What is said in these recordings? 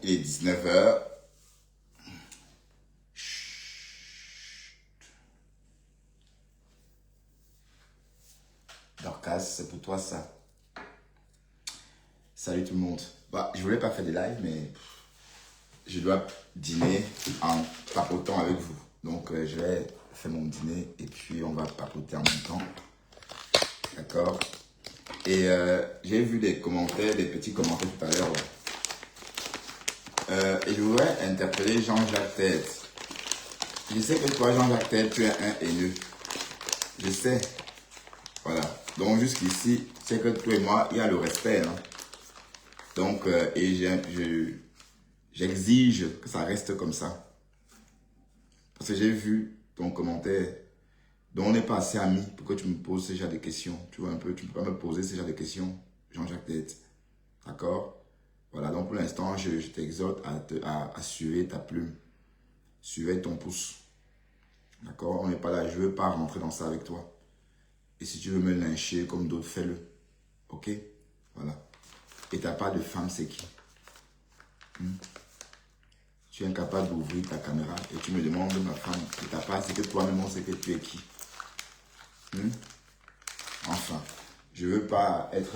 Il est 19h. Dorcas, c'est pour toi ça. Salut tout le monde. Bah, je voulais pas faire des lives, mais je dois dîner en papotant avec vous. Donc, je vais faire mon dîner et puis on va papoter en même temps. D'accord? Et j'ai vu des commentaires, des petits commentaires tout à l'heure. Et je voudrais interpeller Jean-Jacques Tête. Je sais que toi, Jean-Jacques Tête, tu es un haineux. Je sais. Voilà. Donc, jusqu'ici, c'est que toi et moi, il y a le respect. Hein. Donc, et j'exige que ça reste comme ça. Parce que j'ai vu ton commentaire. Donc, on n'est pas assez amis pour que tu me poses ce genre de questions. Tu vois un peu, tu ne peux pas me poser ce genre de questions, Jean-Jacques Tête. D'accord? Voilà, donc pour l'instant, je t'exhorte à suivre ta plume. Suivez ton pouce. D'accord? On n'est pas là, je ne veux pas rentrer dans ça avec toi. Et si tu veux me lyncher comme d'autres, fais-le. Ok? Voilà. Et ta part de femme, c'est qui? Tu es incapable d'ouvrir ta caméra et tu me demandes ma femme. Et ta part, c'est que toi-même, on sait que tu es qui? Enfin, je ne veux pas être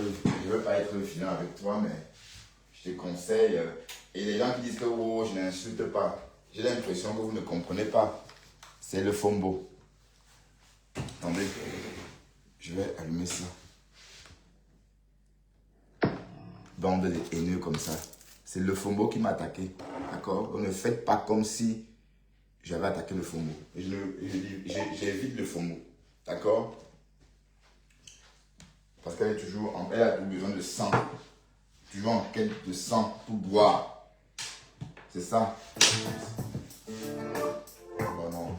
vilain avec toi, mais je te conseille. Et les gens qui disent que oh, je n'insulte pas, j'ai l'impression que vous ne comprenez pas. C'est le fombo. Attendez, je vais allumer ça. Bande de haineux comme ça. C'est le fombo qui m'a attaqué. D'accord? Donc ne faites pas comme si j'avais attaqué le fombo. J'évite le fombo. D'accord? Parce qu'elle est toujours elle a toujours besoin de sang. Toujours en quête de sang pour boire. C'est ça. Oh non.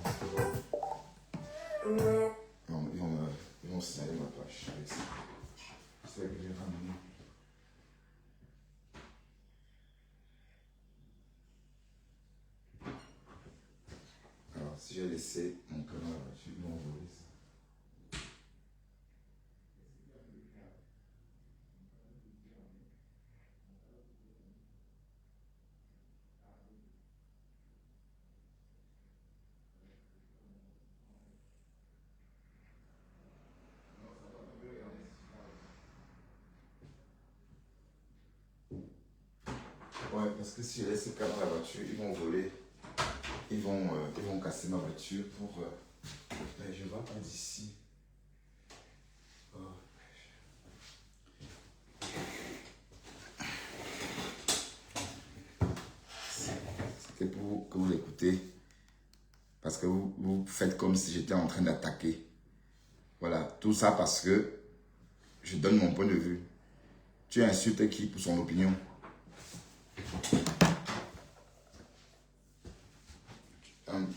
Non, ils vont signaler ma page avec ça. C'est vrai que j'ai ramené. Alors, si j'ai laissé mon canal là-dessus, ils vont voler ça. Ouais, parce que si je laisse le canal à la voiture, ils vont voler. Ils vont casser ma voiture pour... Mais je ne vois pas d'ici. Oh. C'était pour que vous l'écoutez. Parce que vous faites comme si j'étais en train d'attaquer. Voilà, tout ça parce que je donne mon point de vue. Tu insultes qui pour son opinion?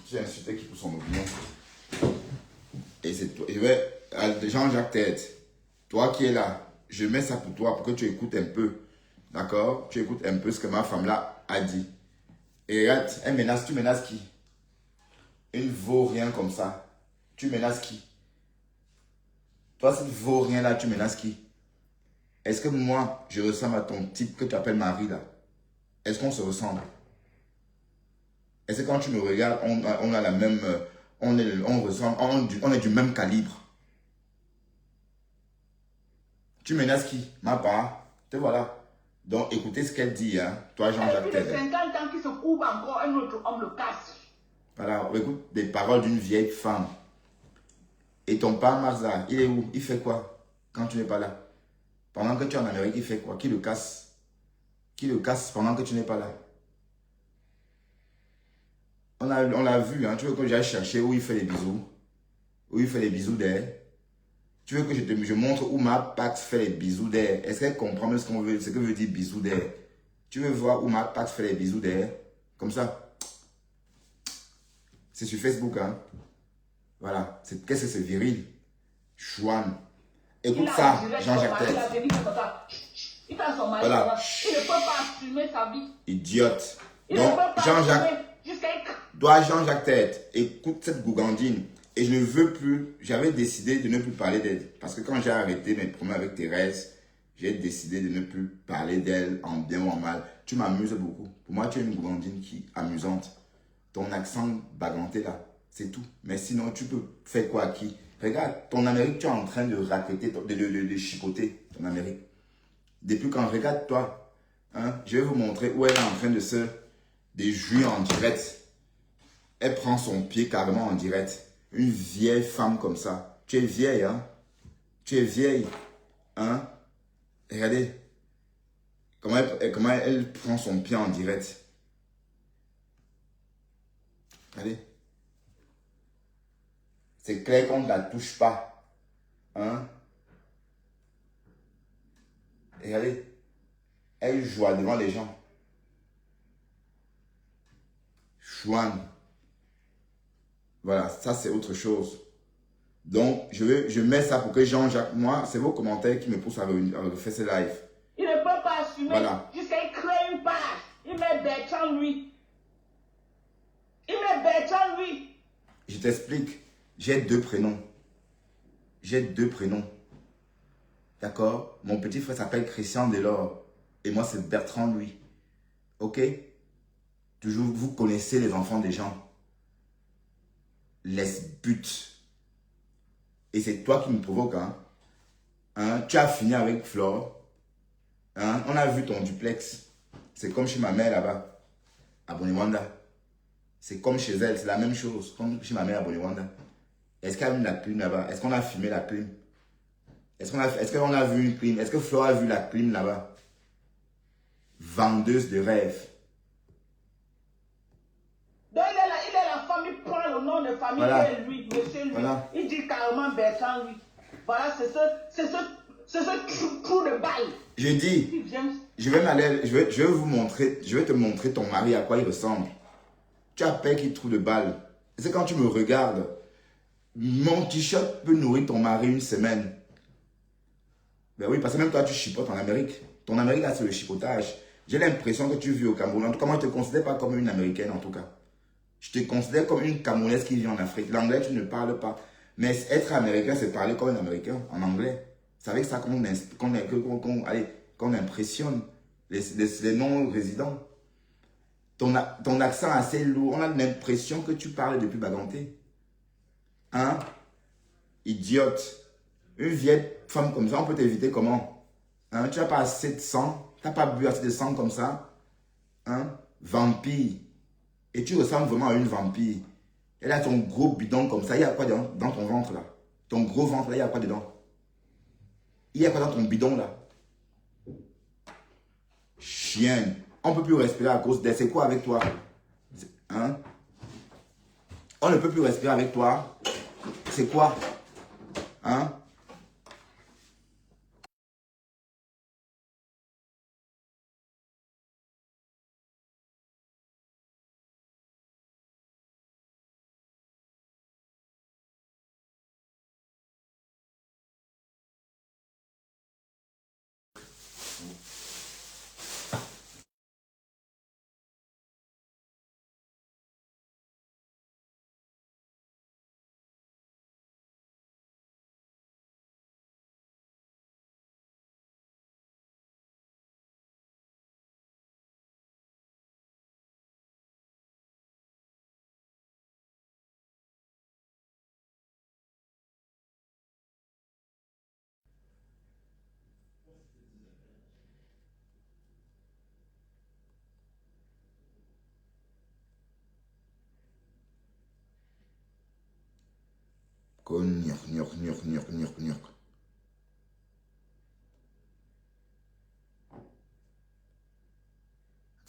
Tu insultes qui pour son opinion? Et c'est toi. Jean-Jacques Tête, toi qui es là, je mets ça pour toi pour que tu écoutes un peu. D'accord? Tu écoutes un peu ce que ma femme là a dit. Et regarde, tu menaces qui? Une vaut-rien comme ça. Tu menaces qui? Toi, cette vaut-rien là, tu menaces qui? Est-ce que moi, je ressemble à ton type que tu appelles Marie là? Est-ce qu'on se ressemble? Est-ce que quand tu me regardes, on a la même... On ressemble, on est du même calibre? Tu menaces qui? Ma part. Te voilà. Donc, écoutez ce qu'elle dit, hein. Toi, Jean-Jacques Tête. 50 ans qui se couvre encore, un autre homme le casse. Voilà, écoute des paroles d'une vieille femme. Et ton père Marza, il est où? Il fait quoi quand tu n'es pas là? Pendant que tu es en Amérique, il fait quoi? Qui le casse? Qui le casse pendant que tu n'es pas là? On l'a vu, hein. Tu veux que j'aille chercher où il fait les bisous? Où il fait les bisous d'air? Tu veux que je montre où ma Pax fait les bisous d'air? Est-ce qu'elle comprend même ce que veut dire bisous d'air? Tu veux voir où ma Pax fait les bisous d'air? Comme ça. C'est sur Facebook, hein. Voilà. Qu'est-ce que c'est viril? Chouane. Écoute ça, Jean-Jacques Tête. Il a son mari. Voilà. Il ne peut pas assumer sa vie. Idiote. Il Donc, ne peut pas Jean-Jacques, toi, Jean-Jacques Tête, écoute cette gougandine. Et je ne veux plus, j'avais décidé de ne plus parler d'elle. Parce que quand j'ai arrêté mes problèmes avec Thérèse, j'ai décidé de ne plus parler d'elle en bien ou en mal. Tu m'amuses beaucoup. Pour moi, tu es une gourmandine qui est amusante. Ton accent baganté là, c'est tout. Mais sinon, tu peux faire quoi à qui? Regarde, ton Amérique, tu es en train de raqueter, de chipoter ton Amérique. Depuis quand, regarde-toi. Hein, je vais vous montrer où elle est en train de jouir en direct. Elle prend son pied carrément en direct. Une vieille femme comme ça. Tu es vieille, hein? Tu es vieille, hein? Regardez comment elle prend son pied en direct. Regardez. C'est clair qu'on ne la touche pas. Hein? Regardez. Elle joue devant les gens. Chouane. Voilà, ça c'est autre chose. Donc, je mets ça pour que Jean-Jacques, moi, c'est vos commentaires qui me poussent à refaire ce live. Il ne peut pas assumer. Voilà. Jusqu'à créer une page. Il met Bertrand lui. Il met Bertrand lui. Je t'explique. J'ai 2 prénoms. J'ai 2 prénoms. D'accord? Mon petit frère s'appelle Christian Delors. Et moi, c'est Bertrand Louis. Ok? Toujours, vous connaissez les enfants des gens. Laisse but. Et c'est toi qui me provoque. Hein? Tu as fini avec Flore. Hein? On a vu ton duplex. C'est comme chez ma mère là-bas. À Boniwanda. C'est comme chez elle. C'est la même chose. Comme chez ma mère à Boniwanda. Est-ce qu'elle a mis la clim là-bas? Est-ce qu'on a filmé la clim? Est-ce qu'on a vu une clim? Est-ce que Flore a vu la clim là-bas? Vendeuse de rêves. Donc il est la famille, prend le nom de famille, Voilà. et lui, monsieur lui. Voilà. Il dit carrément Bertrand lui. Voilà, c'est ce trou de balle. Je dis, Il vient. je vais vous montrer, je vais te montrer ton mari à quoi il ressemble. Tu as peur qu'il trouve de balle. C'est quand tu me regardes, mon t-shirt peut nourrir ton mari une semaine. Ben oui, parce que même toi, tu chipotes en Amérique. Ton Amérique, là, c'est le chipotage. J'ai l'impression que tu vis au Cameroun. En tout cas, moi, je ne te considère pas comme une Américaine, en tout cas. Je te considère comme une Camerounaise qui vit en Afrique. L'anglais, tu ne parles pas. Mais être américain, c'est parler comme un Américain en anglais. C'est avec ça qu'on impressionne les non-résidents. Ton accent assez lourd. On a l'impression que tu parles depuis Baganté. Hein? Idiote. Une vieille femme comme ça, on peut t'éviter comment? Hein? Tu n'as pas assez de sang. Tu n'as pas bu assez de sang comme ça. Hein? Vampire. Et tu ressembles vraiment à une vampire. Elle a ton gros bidon comme ça. Il y a quoi dans ton ventre là? Ton gros ventre là, il y a quoi dedans? Il y a quoi dans ton bidon là? Chienne. On ne peut plus respirer à cause d'elle. C'est quoi avec toi? Hein? On ne peut plus respirer avec toi. C'est quoi? Hein?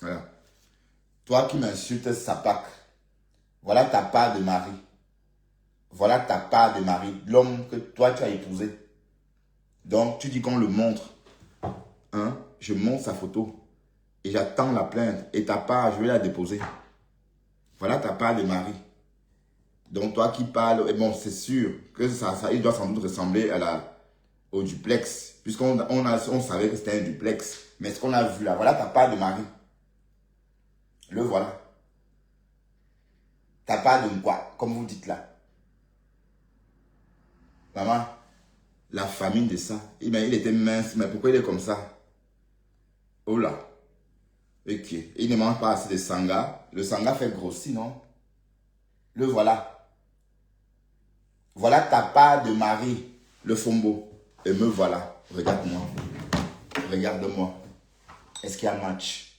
Voilà. Toi qui m'insultes, Sapak. Voilà ta part de mari. Voilà ta part de mari. L'homme que toi tu as épousé. Donc tu dis qu'on le montre. Hein? Je montre sa photo. Et j'attends la plainte. Et ta part, je vais la déposer. Voilà ta part de mari. Donc toi qui parles, et bon, c'est sûr que il doit sans doute ressembler au duplex. Puisqu'on savait que c'était un duplex. Mais ce qu'on a vu là, voilà ta part de mari. Le voilà. Ta part de quoi? Comme vous dites là. Maman, La famine de ça. Il était mince, mais pourquoi il est comme ça? Oh là. Ok. Il ne mange pas assez de sanga. Le sanga fait grossir, non? Le voilà. Voilà ta part de mari, le fombo. Et me voilà. Regarde-moi. Regarde-moi. Est-ce qu'il y a match?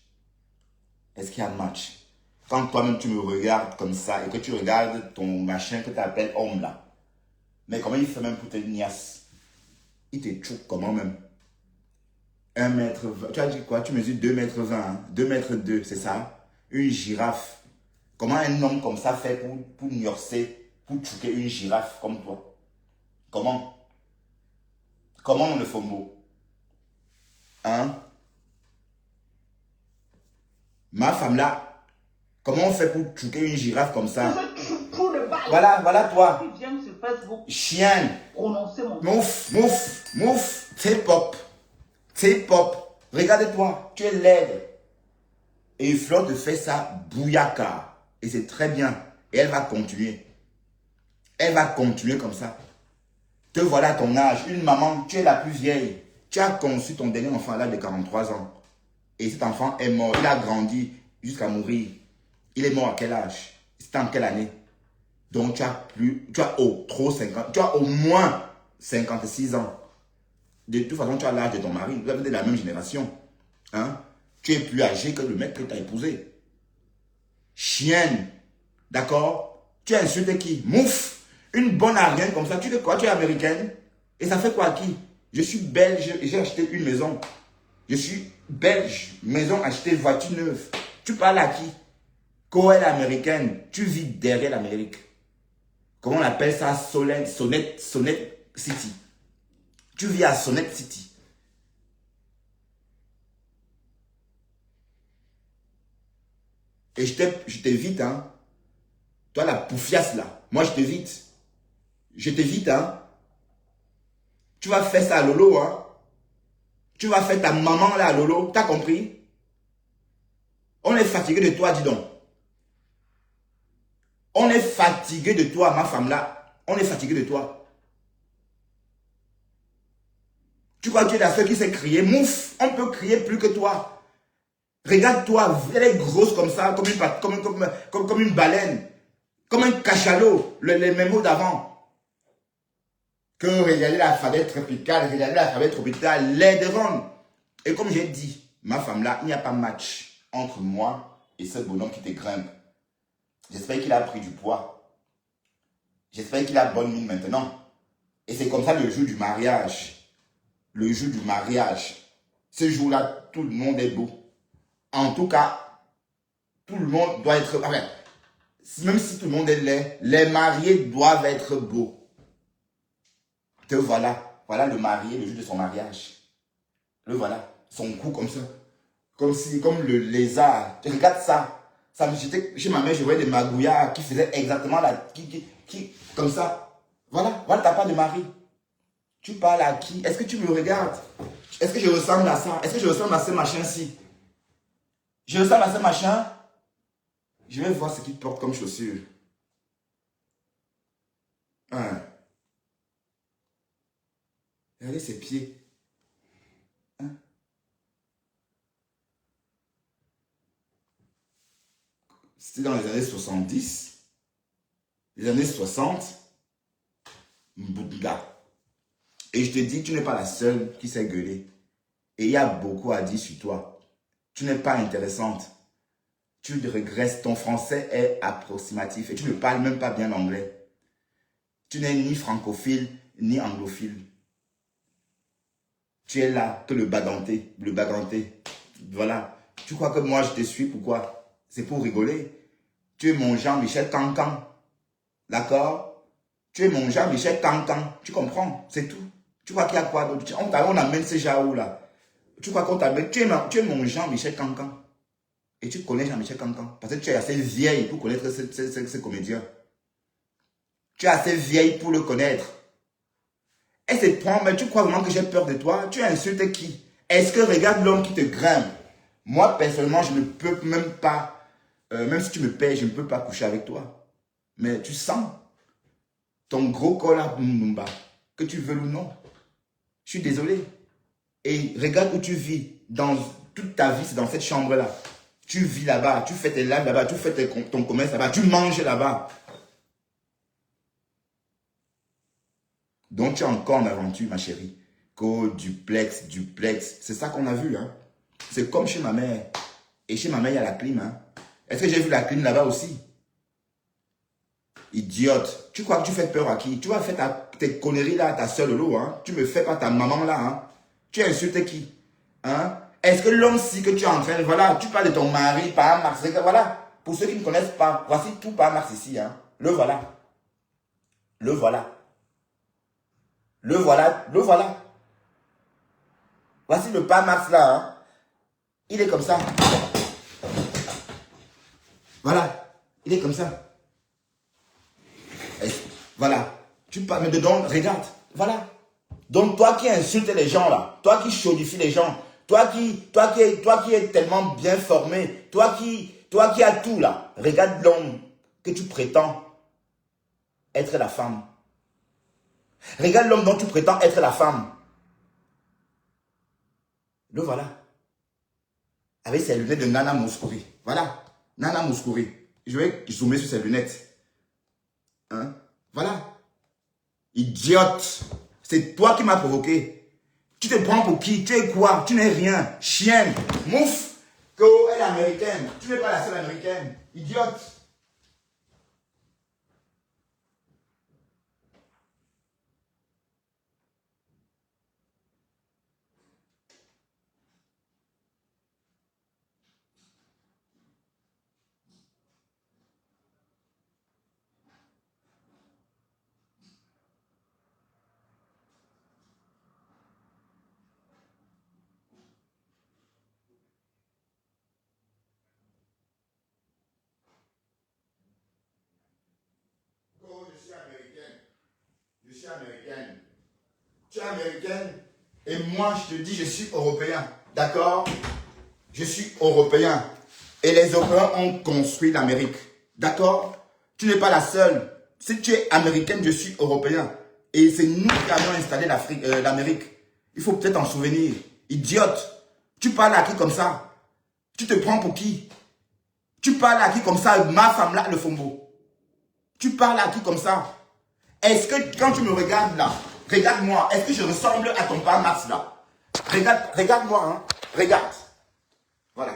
Est-ce qu'il y a match? Quand toi-même tu me regardes comme ça et que tu regardes ton machin que tu appelles homme là. Mais comment il fait même pour te niasse? Il te choque comment même? 1 m 20. Tu as dit quoi? Tu mesures 2 m 20. Hein? 2 m 2, c'est ça? Une girafe. Comment un homme comme ça fait pour niorcer, pour choquer une girafe comme toi? Comment? Comment le fombo? Hein? Ma femme là, comment on fait pour choquer une girafe comme ça? Voilà toi. Tu viens sur Facebook. Chienne. Prononcer mon nom. Mouf. T-pop. Regarde-toi, tu es laide. Et Flore te fait ça bouillaka. Et c'est très bien. Et elle va continuer. Elle va continuer comme ça. Te voilà à ton âge. Une maman, tu es la plus vieille. Tu as conçu ton dernier enfant à l'âge de 43 ans. Et cet enfant est mort. Il a grandi jusqu'à mourir. Il est mort à quel âge? C'était en quelle année? Donc tu as au moins 56 ans. De toute façon, tu as l'âge de ton mari. Vous êtes de la même génération. Hein? Tu es plus âgé que le mec que tu as épousé. Chienne. D'accord? Tu as insulté qui? Mouf. Une bonne arienne comme ça. Tu es quoi? Tu es américaine? Et ça fait quoi à qui? Je suis belge et j'ai acheté une maison. Je suis belge. Maison achetée, voiture neuve. Tu parles à qui? Coël américaine. Tu vis derrière l'Amérique. Comment on appelle ça? Sonnet City. Tu vis à Sonnet City. Et je t'évite, hein. Toi, la poufiasse là. Moi, je t'évite. Je t'évite, hein. Tu vas faire ça à Lolo, hein. Tu vas faire ta maman là à Lolo. T'as compris? On est fatigué de toi, dis donc. On est fatigué de toi, ma femme là. On est fatigué de toi. Tu crois que tu es la seule qui sait crier? Mouf, on peut crier plus que toi. Regarde-toi, elle est grosse comme ça, comme une baleine. Comme un cachalot, les mêmes mots d'avant. Que regarder l'alphabet tropical, les devant. Et comme j'ai dit, ma femme là, il n'y a pas match entre moi et ce bonhomme qui te grimpe. J'espère qu'il a pris du poids. J'espère qu'il a bonne mine maintenant. Et c'est comme ça le jour du mariage. Le jour du mariage. Ce jour-là, tout le monde est beau. En tout cas, tout le monde doit être... Enfin, même si tout le monde est laid, les mariés doivent être beaux. Te voilà. Voilà le marié, le jour de son mariage. Le voilà. Son cou comme ça. Comme le lézard. Regarde ça. Chez ma mère, je voyais des magouillards qui faisaient exactement la... comme ça. Voilà ta part de mari. Tu parles à qui? Est-ce que tu me regardes? Est-ce que je ressemble à ça? Est-ce que je ressemble à ce machin-ci? Je ressemble à ce machin? Je vais voir ce qu'il porte comme chaussures. Hein. Regardez ses pieds. Hein? C'était dans les années 70. Les années 60. Bouddha. Et je te dis, tu n'es pas la seule qui s'est gueulée. Et il y a beaucoup à dire sur toi. Tu n'es pas intéressante. Tu régresses. Ton français est approximatif. Et tu ne parles même pas bien anglais. Tu n'es ni francophile, ni anglophile. Tu es là que le baganté. Voilà. Tu crois que moi je te suis, pourquoi? C'est pour rigoler. Tu es mon Jean-Michel Cancan. D'accord? Tu es mon Jean-Michel Cancan. Tu comprends? C'est tout. Tu crois qu'il y a quoi d'autre? On amène ces gens là. Tu crois qu'on t'amène? Tu es mon Jean-Michel Cancan. Et tu connais Jean-Michel Cancan. Parce que tu es assez vieille pour connaître ce comédien. Tu es assez vieille pour le connaître. Et c'est toi, mais tu crois vraiment que j'ai peur de toi? Tu insultes qui? Est-ce que regarde l'homme qui te grimpe? Moi, personnellement, je ne peux même pas, même si tu me payes, je ne peux pas coucher avec toi. Mais tu sens ton gros corps là, que tu veux ou non. Je suis désolé. Et regarde où tu vis. Dans toute ta vie, c'est dans cette chambre-là. Tu vis là-bas, tu fais tes lives là-bas, tu fais ton commerce là-bas, tu manges là-bas. Donc tu es encore en aventure, ma chérie. Duplex. C'est ça qu'on a vu. Hein. C'est comme chez ma mère. Et chez ma mère, il y a la clim. Hein. Est-ce que j'ai vu la clim là-bas aussi? Idiote. Tu crois que tu fais peur à qui? Tu vas faire tes conneries là à ta soeur Lolo. Hein. Tu me fais pas ta maman là. Hein. Tu insultes qui? Hein? Est-ce que l'homme-ci que tu es en train de... Voilà, tu parles de ton mari, par Marx. Voilà. Pour ceux qui ne connaissent pas, voici tout par Marx ici. Hein. Le voilà. Le voilà. Le voilà. Le voilà. Voici le pas Marx là. Hein. Il est comme ça. Voilà. Il est comme ça. Voilà. Tu parles mais dedans, regarde. Voilà. Donc toi qui insultes les gens là, toi qui chaudifies les gens, toi qui es tellement bien formé, toi qui as tout là, regarde l'homme que tu prétends être la femme. Regarde l'homme dont tu prétends être la femme. Le voilà. Avec ses lunettes de Nana Mouskouri. Voilà. Nana Mouskouri. Je vais zoomer sur ses lunettes. Hein? Voilà. Idiote. C'est toi qui m'as provoqué. Tu te prends pour qui? Tu es quoi? Tu n'es rien. Chienne. Mouf. Elle est américaine. Tu n'es pas la seule américaine. Idiote. Je suis américaine. Tu es américaine. Et moi, je te dis, je suis européen. D'accord? Je suis européen. Et les Européens ont construit l'Amérique. D'accord? Tu n'es pas la seule. Si tu es américaine, je suis européen. Et c'est nous qui avons installé l'Amérique. Il faut peut-être en souvenir. Idiote. Tu parles à qui comme ça? Tu te prends pour qui? Tu parles à qui comme ça? Ma femme là, le fombo. Tu parles à qui comme ça? Est-ce que quand tu me regardes là, regarde-moi, est-ce que je ressemble à ton père Max là? Regarde-moi, hein. Regarde. Voilà.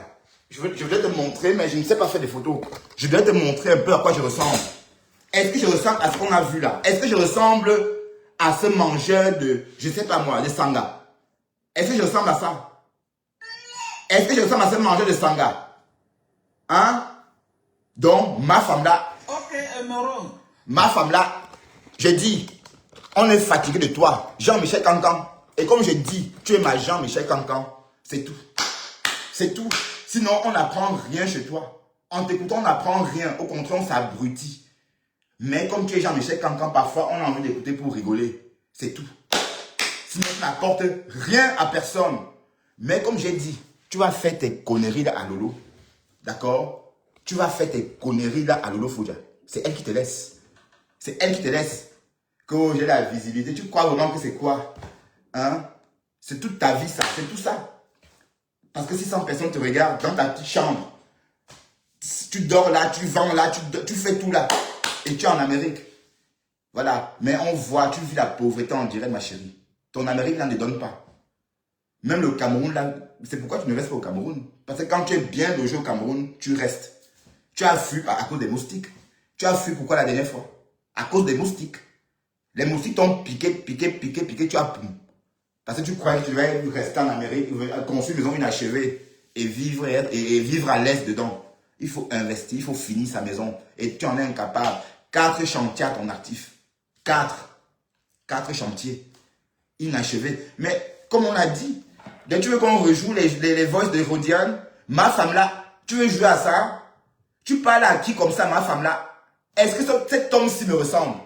Je voulais te montrer, mais je ne sais pas faire des photos. Je voulais te montrer un peu à quoi je ressemble. Est-ce que je ressemble à ce qu'on a vu là? Est-ce que je ressemble à ce mangeur de, je ne sais pas moi, de sanga? Est-ce que je ressemble à ça? Est-ce que je ressemble à ce mangeur de sanga? Hein? Donc, ma femme là. Ok, Emeron. Ma femme là, j'ai dit, on est fatigué de toi, Jean-Michel Cancan. Et comme j'ai dit, tu es ma Jean-Michel Cancan. C'est tout. C'est tout. Sinon, on n'apprend rien chez toi. En t'écoutant, on n'apprend rien. Au contraire, on s'abrutit. Mais comme tu es Jean-Michel Cancan, parfois, on a envie d'écouter pour rigoler. C'est tout. Sinon, tu n'apportes rien à personne. Mais comme j'ai dit, tu vas faire tes conneries là à Lolo. D'accord? Tu vas faire tes conneries là à Lolo Foudia. C'est elle qui te laisse. C'est elle qui te laisse. Que j'ai la visibilité. Tu crois vraiment que c'est quoi? Hein? C'est toute ta vie, ça. C'est tout ça. Parce que si 100 personnes te regardent dans ta petite chambre, tu dors là, tu vends là, tu fais tout là. Et tu es en Amérique. Voilà. Mais on voit, tu vis la pauvreté en direct, ma chérie. Ton Amérique là ne donne pas. Même le Cameroun là, c'est pourquoi tu ne restes pas au Cameroun. Parce que quand tu es bien logé au Cameroun, tu restes. Tu as fui à cause des moustiques. Tu as fui pourquoi la dernière fois? À cause des moustiques. Les moustiques t'ont piqué, tu as poum. Parce que tu croyais que tu devais rester en Amérique, construire une maison inachevée et vivre à l'aise dedans. Il faut investir, il faut finir sa maison. Et tu en es incapable. 4 chantiers à ton actif. 4 chantiers inachevés. Mais comme on a dit, dès que tu veux qu'on rejoue les voices de Rodiane, ma femme là, tu veux jouer à ça? Tu parles à qui comme ça, ma femme là? Est-ce que cet homme-ci me ressemble?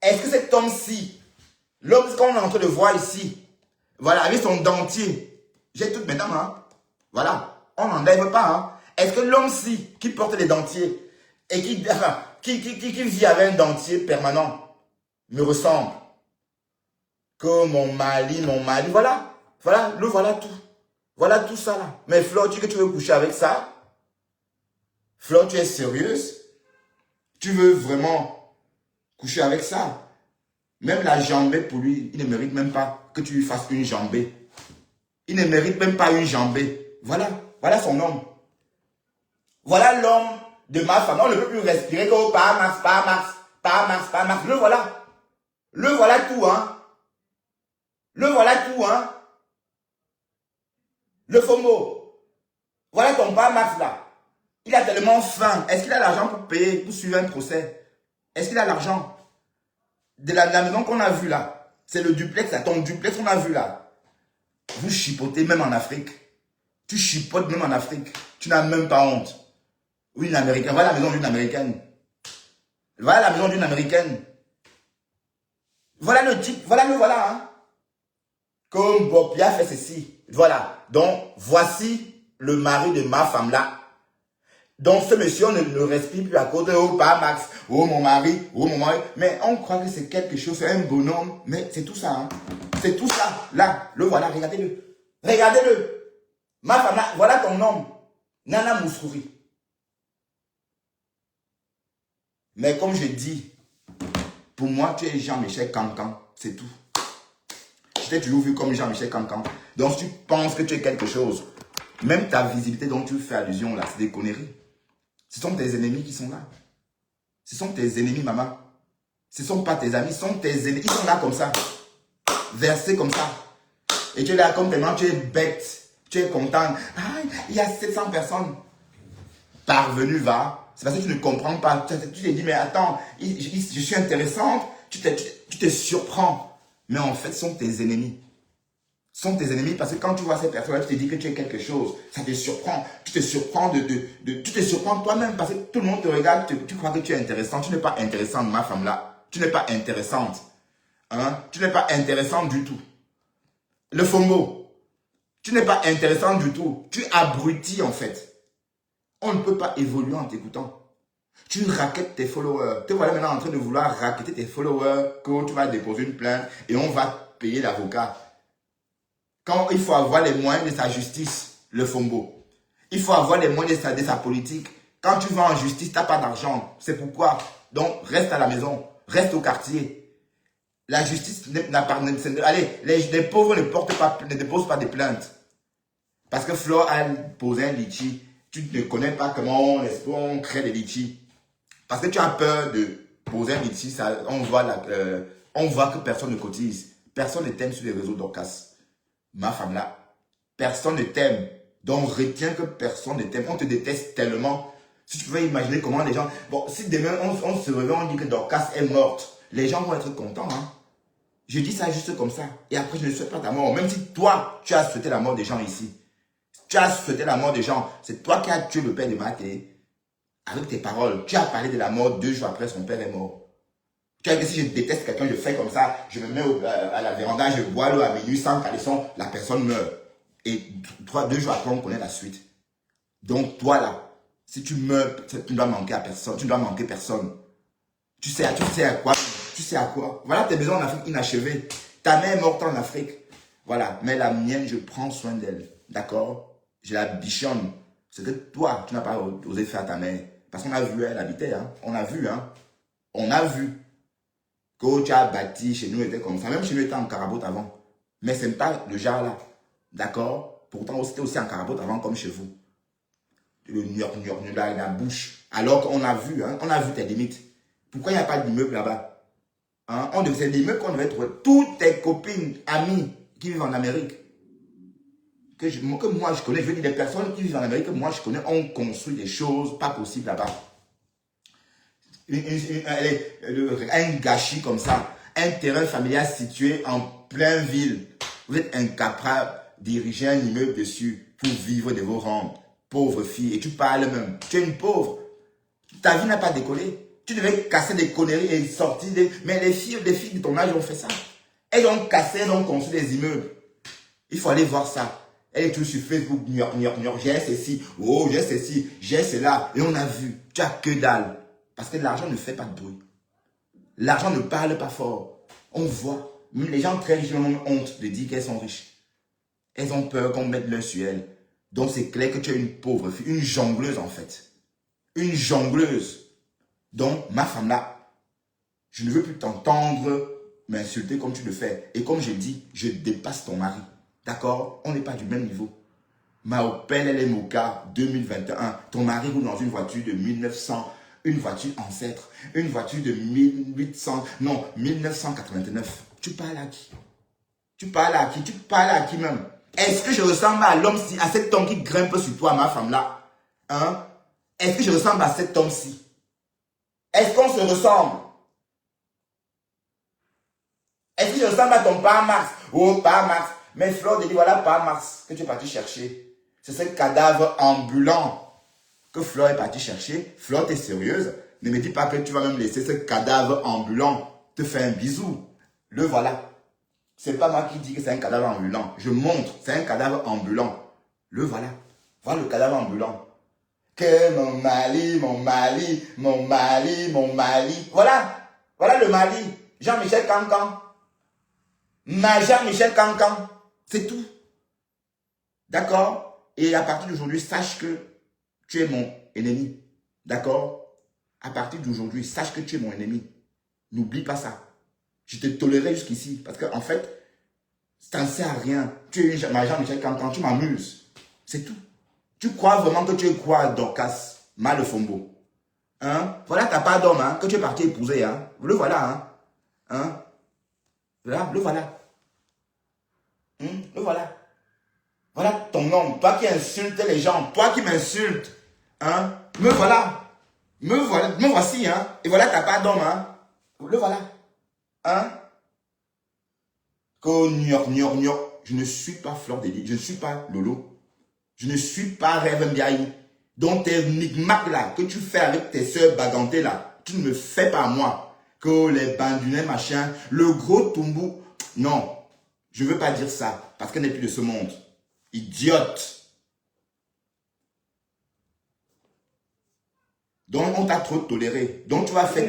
Est-ce que cet homme-ci, l'homme qu'on est en train de voir ici, voilà, avec son dentier, j'ai toutes mes dents, hein? Voilà, on n'enlève pas, hein? Est-ce que l'homme-ci, qui porte les dentiers, et qui vit avec un dentier permanent, me ressemble? Que mon mari, voilà. Voilà, voilà tout. Voilà tout ça là. Mais Flore, que tu veux coucher avec ça? Flore, tu es sérieuse? Tu veux vraiment coucher avec ça? Même la jambée pour lui, il ne mérite même pas que tu lui fasses une jambée. Il ne mérite même pas une jambée. Voilà, voilà son homme. Voilà l'homme de ma femme. On ne peut plus respirer que pas Max, pas Max, pas Max, pas Max. Le voilà. Le voilà tout, hein. Le voilà tout, hein. Le FOMO. Voilà ton pas Max là. Il a tellement faim. Est-ce qu'il a l'argent pour payer, pour suivre un procès? Est-ce qu'il a l'argent? De la maison qu'on a vue là. C'est le duplex, là, ton duplex qu'on a vu là. Vous chipotez même en Afrique. Tu chipotes même en Afrique. Tu n'as même pas honte. Oui, une américaine. Voilà la maison d'une américaine. Voilà la maison d'une américaine. Voilà le type. Voilà le voilà. Hein. Comme Bob Pia fait ceci. Voilà. Donc, voici le mari de ma femme là. Donc, ce monsieur, on ne respire plus à côté. Oh, pas Max. Oh, mon mari. Oh, mon mari. Mais on croit que c'est quelque chose. C'est un bonhomme. Mais c'est tout ça. Hein. C'est tout ça. Là, le voilà. Regardez-le. Regardez-le. Ma femme là. Voilà ton homme. Nana Mouskouri. Mais comme je dis, pour moi, tu es Jean-Michel Cancan. C'est tout. Je t'ai toujours vu comme Jean-Michel Cancan. Donc, si tu penses que tu es quelque chose, même ta visibilité dont tu fais allusion là, c'est des conneries. Ce sont tes ennemis qui sont là. Ce sont tes ennemis, maman. Ce ne sont pas tes amis, ce sont tes ennemis. Ils sont là comme ça. Versés comme ça. Et tu es là comme tellement tu es bête. Tu es content. Ah, il y a 700 personnes. Parvenu, va. C'est parce que tu ne comprends pas. Tu te dis, mais attends, je suis intéressante. Tu te surprends. Mais en fait, ce sont tes ennemis. Ce sont tes ennemis parce que quand tu vois ces personnes-là, tu te dis que tu es quelque chose. Ça te surprend. Tu te surprends tu te surprends toi-même parce que tout le monde te regarde. Tu crois que tu es intéressant. Tu n'es pas intéressante, ma femme-là. Tu n'es pas intéressante. Hein? Tu n'es pas intéressante du tout. Le FOMO. Tu n'es pas intéressante du tout. Tu abrutis en fait. On ne peut pas évoluer en t'écoutant. Tu raquettes tes followers. Te voilà maintenant en train de vouloir raqueter tes followers que tu vas déposer une plainte et on va payer l'avocat. Quand il faut avoir les moyens de sa justice, le FOMO. Il faut avoir les moyens de sa politique. Quand tu vas en justice, tu n'as pas d'argent. C'est pourquoi. Donc, reste à la maison. Reste au quartier. La justice n'a pas... Allez, les pauvres ne déposent pas de plaintes. Parce que Flore a posé un litchi. Tu ne connais pas comment on crée des litchis. Parce que tu as peur de poser un litchi, on voit que personne ne cotise. Personne ne t'aime sur les réseaux d'Orcas. Ma femme là, personne ne t'aime. Donc retiens que personne ne t'aime. On te déteste tellement. Si tu pouvais imaginer comment les gens... Bon, si demain on se réveille, on dit que Dorcas est morte, les gens vont être contents. Hein? Je dis ça juste comme ça. Et après, je ne souhaite pas ta mort. Même si toi, tu as souhaité la mort des gens ici. Tu as souhaité la mort des gens. C'est toi qui as tué le père de Maté. Avec tes paroles. Tu as parlé de la mort 2 jours après son père est mort. Tu as dit si je déteste quelqu'un, je fais comme ça. Je me mets à la véranda, je bois l'eau à minuit sans caleçon. La personne meurt. Et 2 jours après, on connaît la suite. Donc toi là, si tu meurs, tu ne dois manquer à personne. Tu ne dois manquer personne. Tu sais à quoi. Tu sais à quoi. Voilà tes besoins en Afrique inachevés. Ta mère est morte en Afrique. Voilà. Mais la mienne, je prends soin d'elle. D'accord? Je la bichonne. C'est que toi, tu n'as pas osé faire ta mère. Parce qu'on a vu, elle habitait. Hein. On a vu. Hein. On a vu. Que tu as bâti chez nous était comme ça. Même chez nous, était en carabote avant. Mais ce n'est pas le genre là. D'accord? Pourtant, c'était aussi en carabote avant comme chez vous. Le la bouche. Alors qu'on a vu. Hein. On a vu tes limites. Pourquoi il n'y a pas d'immeuble là-bas? Hein? C'est l'immeuble qu'on devait trouver. Toutes tes copines, amies qui vivent en Amérique. Que moi je connais, je veux dire, les personnes qui vivent en Amérique, que moi je connais, ont construit des choses pas possibles là-bas. Un gâchis comme ça, un terrain familial situé en pleine ville. Vous êtes incapable de diriger un immeuble dessus pour vivre de vos rentes. Pauvre fille, et tu parles même. Tu es une pauvre. Ta vie n'a pas décollé. Tu devais casser des conneries et sortir des... Mais les filles de ton âge ont fait ça. Elles ont cassé, elles ont construit des immeubles. Il faut aller voir ça. Elle est toujours sur Facebook, j'ai ceci, oh, j'ai ceci, j'ai cela. Et on a vu, tu as que dalle. Parce que l'argent ne fait pas de bruit. L'argent ne parle pas fort. On voit. Les gens très riches ont honte de dire qu'elles sont riches. Elles ont peur qu'on mette l'œil sur elles. Donc c'est clair que tu es une pauvre fille, une jongleuse en fait. Une jongleuse. Donc ma femme là, je ne veux plus t'entendre m'insulter comme tu le fais. Et comme je dis, je dépasse ton mari. D'accord? On n'est pas du même niveau. Ma Opel LMOK 2021. Ton mari roule dans une voiture de 1900, une voiture ancêtre, une voiture de 1989. Tu parles à qui? Tu parles à qui? Tu parles à qui même? Est-ce que je ressemble à l'homme, à cet homme qui grimpe sur toi, ma femme là? Hein? Est-ce que je ressemble à cet homme-ci? Est-ce qu'on se ressemble? Est-ce que je ressemble à ton père Max? Oh, père Max. Mais Flore dit, voilà père Max que tu es parti chercher. C'est ce cadavre ambulant que Flore est parti chercher. Flore, t'es sérieuse? Ne me dis pas que tu vas même laisser ce cadavre ambulant te faire un bisou. Le voilà. C'est pas moi qui dis que c'est un cadavre ambulant. Je montre, c'est un cadavre ambulant. Le voilà. Voilà le cadavre ambulant. Que mon mari, mon mari, mon mari, mon mari. Voilà. Voilà le mari. Jean-Michel Cancan. Jean-Michel Cancan. C'est tout. D'accord? Et à partir d'aujourd'hui, sache que tu es mon ennemi. D'accord? À partir d'aujourd'hui, sache que tu es mon ennemi. N'oublie pas ça. Je t'ai toléré jusqu'ici. Parce qu'en fait, ça ne sert à rien. Tu es Jean-Michel Cancan, tu m'amuses. C'est tout. Tu crois vraiment que tu es quoi, Dorcas Malefombo? Hein? Voilà ta part d'homme, hein, que tu es parti épouser. Hein? Le voilà. Hein? Hein? Là, le voilà. Le voilà. Voilà ton homme. Toi qui insultes les gens. Toi qui m'insultes. Hein? Me voilà. Me voilà. Me voici. Hein? Et voilà ta part d'homme. Hein? Le voilà. Hein? Je ne suis pas Flore Delis. Je ne suis pas Lolo. Je ne suis pas Rêve Mbiaye. Donc tes micmacs là, que tu fais avec tes soeurs bagantées là, tu ne me fais pas moi. Que les bandunets machin, le gros Tumbou. Non, je ne veux pas dire ça, parce qu'elle n'est plus de ce monde. Idiote. Donc on t'a trop toléré. Donc tu vas faire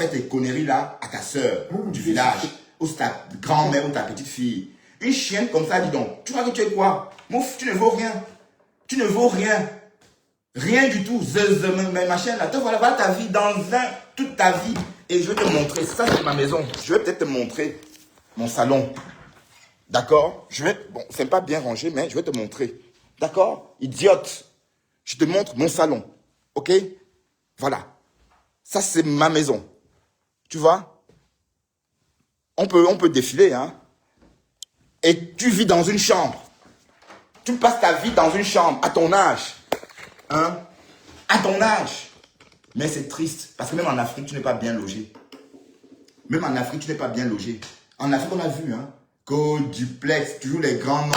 tes conneries là à ta soeur du village, ou ta grand-mère ou ta petite fille. Une chienne comme ça, dis donc, tu vois que tu es quoi? Mouf, tu ne vaux rien. Tu ne vaux rien. Rien du tout. Machin là. Voilà ta vie toute ta vie. Et je vais te montrer. Ça, c'est ma maison. Je vais peut-être te montrer mon salon. D'accord? Bon, c'est pas bien rangé, mais je vais te montrer. D'accord? Idiote. Je te montre mon salon. Ok? Voilà. Ça, c'est ma maison. Tu vois? On peut défiler, hein? Et tu vis dans une chambre. Tu passes ta vie dans une chambre, à ton âge. Hein? À ton âge. Mais c'est triste, parce que même en Afrique, tu n'es pas bien logé. Même en Afrique, tu n'es pas bien logé. En Afrique, on a vu, hein, qu'au duplex, toujours les grands noms.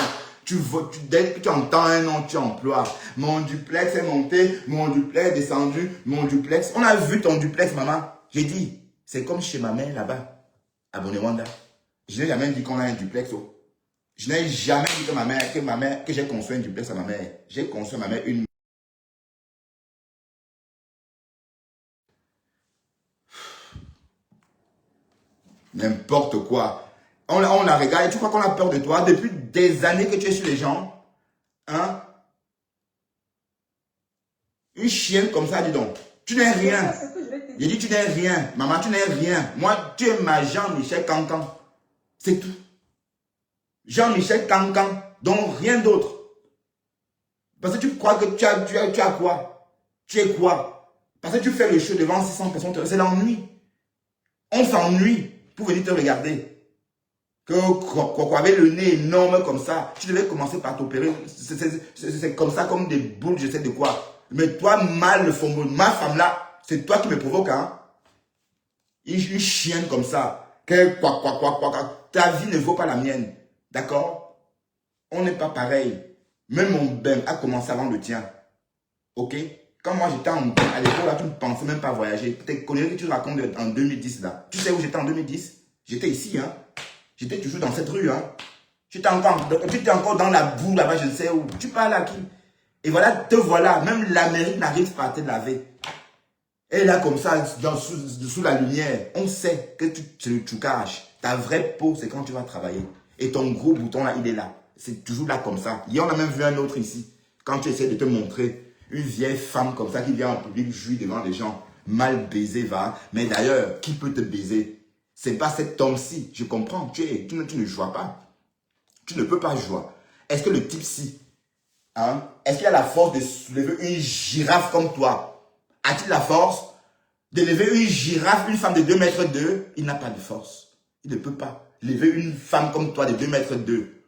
Dès que tu entends un nom, tu emploies. Mon duplex est monté, mon duplex est descendu, mon duplex. On a vu ton duplex, maman. J'ai dit, c'est comme chez ma mère là-bas, à Bonewanda. Je n'ai jamais dit qu'on a un duplex. Oh. Je n'ai jamais dit que j'ai construit un duplex à ma mère. J'ai construit à ma mère une. N'importe quoi. On la regarde. Tu crois qu'on a peur de toi depuis des années que tu es sur les gens? Hein? Une chienne comme ça, dis donc. Tu n'es rien. J'ai dit tu n'es rien. Maman, tu n'es rien. Moi, tu es ma Jean-Michel Cancan. C'est tout. Jean-Michel Cancan. Donc rien d'autre. Parce que tu crois que tu as quoi? Tu es quoi? Parce que tu fais le show devant 600 personnes. C'est l'ennui. On s'ennuie pour venir te regarder. Que avec le nez énorme comme ça, tu devais commencer par t'opérer. C'est comme ça, comme des boules, je sais de quoi. Mais toi, mal, ma femme là, c'est toi qui me provoque, hein. Une chienne comme ça. Ta vie ne vaut pas la mienne. D'accord? On n'est pas pareil. Même mon bain a commencé avant le tien. Ok? Quand moi j'étais à l'époque là, tu ne pensais même pas voyager. Tes conneries que tu racontes en 2010 là. Tu sais où j'étais en 2010? J'étais ici, hein. J'étais toujours dans cette rue, hein. Tu étais encore dans la boue là-bas, je ne sais où. Tu parles à qui? Et voilà, te voilà. Même l'Amérique n'arrive pas à te laver. Et là, comme ça, sous la lumière, on sait que tu caches. Ta vraie peau, c'est quand tu vas travailler. Et ton gros bouton là, il est là. C'est toujours là comme ça. Hier, on a même vu un autre ici. Quand tu essaies de te montrer une vieille femme comme ça qui vient en public jouir devant les gens, mal baisée, va. Mais d'ailleurs, qui peut te baiser? C'est pas cet homme-ci. Je comprends. Tu ne joues pas. Tu ne peux pas jouer. Est-ce que le type-ci, hein, est-ce qu'il a la force de soulever une girafe comme toi? A-t-il la force de lever une girafe, une femme de 2 mètres 2? Il n'a pas de force. Il ne peut pas lever une femme comme toi de 2 mètres 2.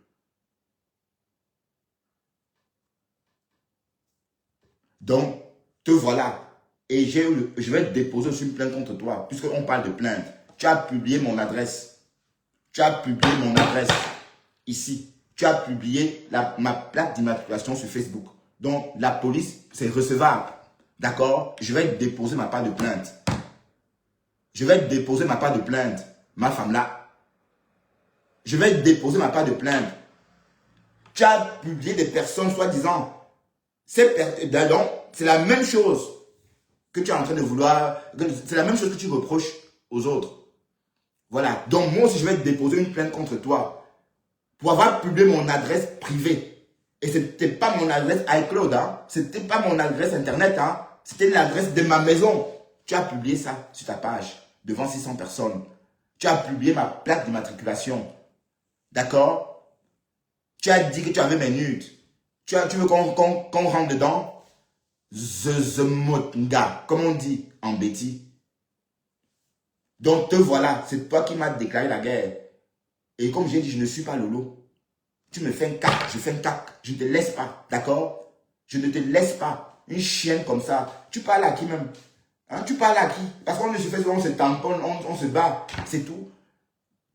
Donc, te voilà. Et je vais déposer aussi une plainte contre toi, puisqu'on parle de plainte. Tu as publié mon adresse. Tu as publié mon adresse ici. Tu as publié ma plaque d'immatriculation sur Facebook. Donc, la police, c'est recevable. D'accord? Je vais déposer ma part de plainte. Je vais déposer ma part de plainte. Ma femme là. Je vais déposer ma part de plainte. Tu as publié des personnes soi-disant. C'est la même chose que tu es en train de vouloir. C'est la même chose que tu reproches aux autres. Voilà. Donc, moi aussi, je vais déposer une plainte contre toi pour avoir publié mon adresse privée. Et ce n'était pas mon adresse iCloud. Hein. Ce n'était pas mon adresse Internet. Hein. C'était l'adresse de ma maison. Tu as publié ça sur ta page devant 600 personnes. Tu as publié ma plaque d'immatriculation. D'accord? Tu as dit que tu avais mes nudes. Tu veux qu'on rentre dedans? Zezemotnga, comme on dit en Béti. Donc te voilà, c'est toi qui m'as déclaré la guerre. Et comme j'ai dit, je ne suis pas Lolo. Tu me fais un cac, je fais un cac. Je ne te laisse pas, d'accord? Je ne te laisse pas. Une chienne comme ça. Tu parles à qui même? Hein? Tu parles à qui? Parce qu'on se fait, on se tamponne, on se bat, c'est tout.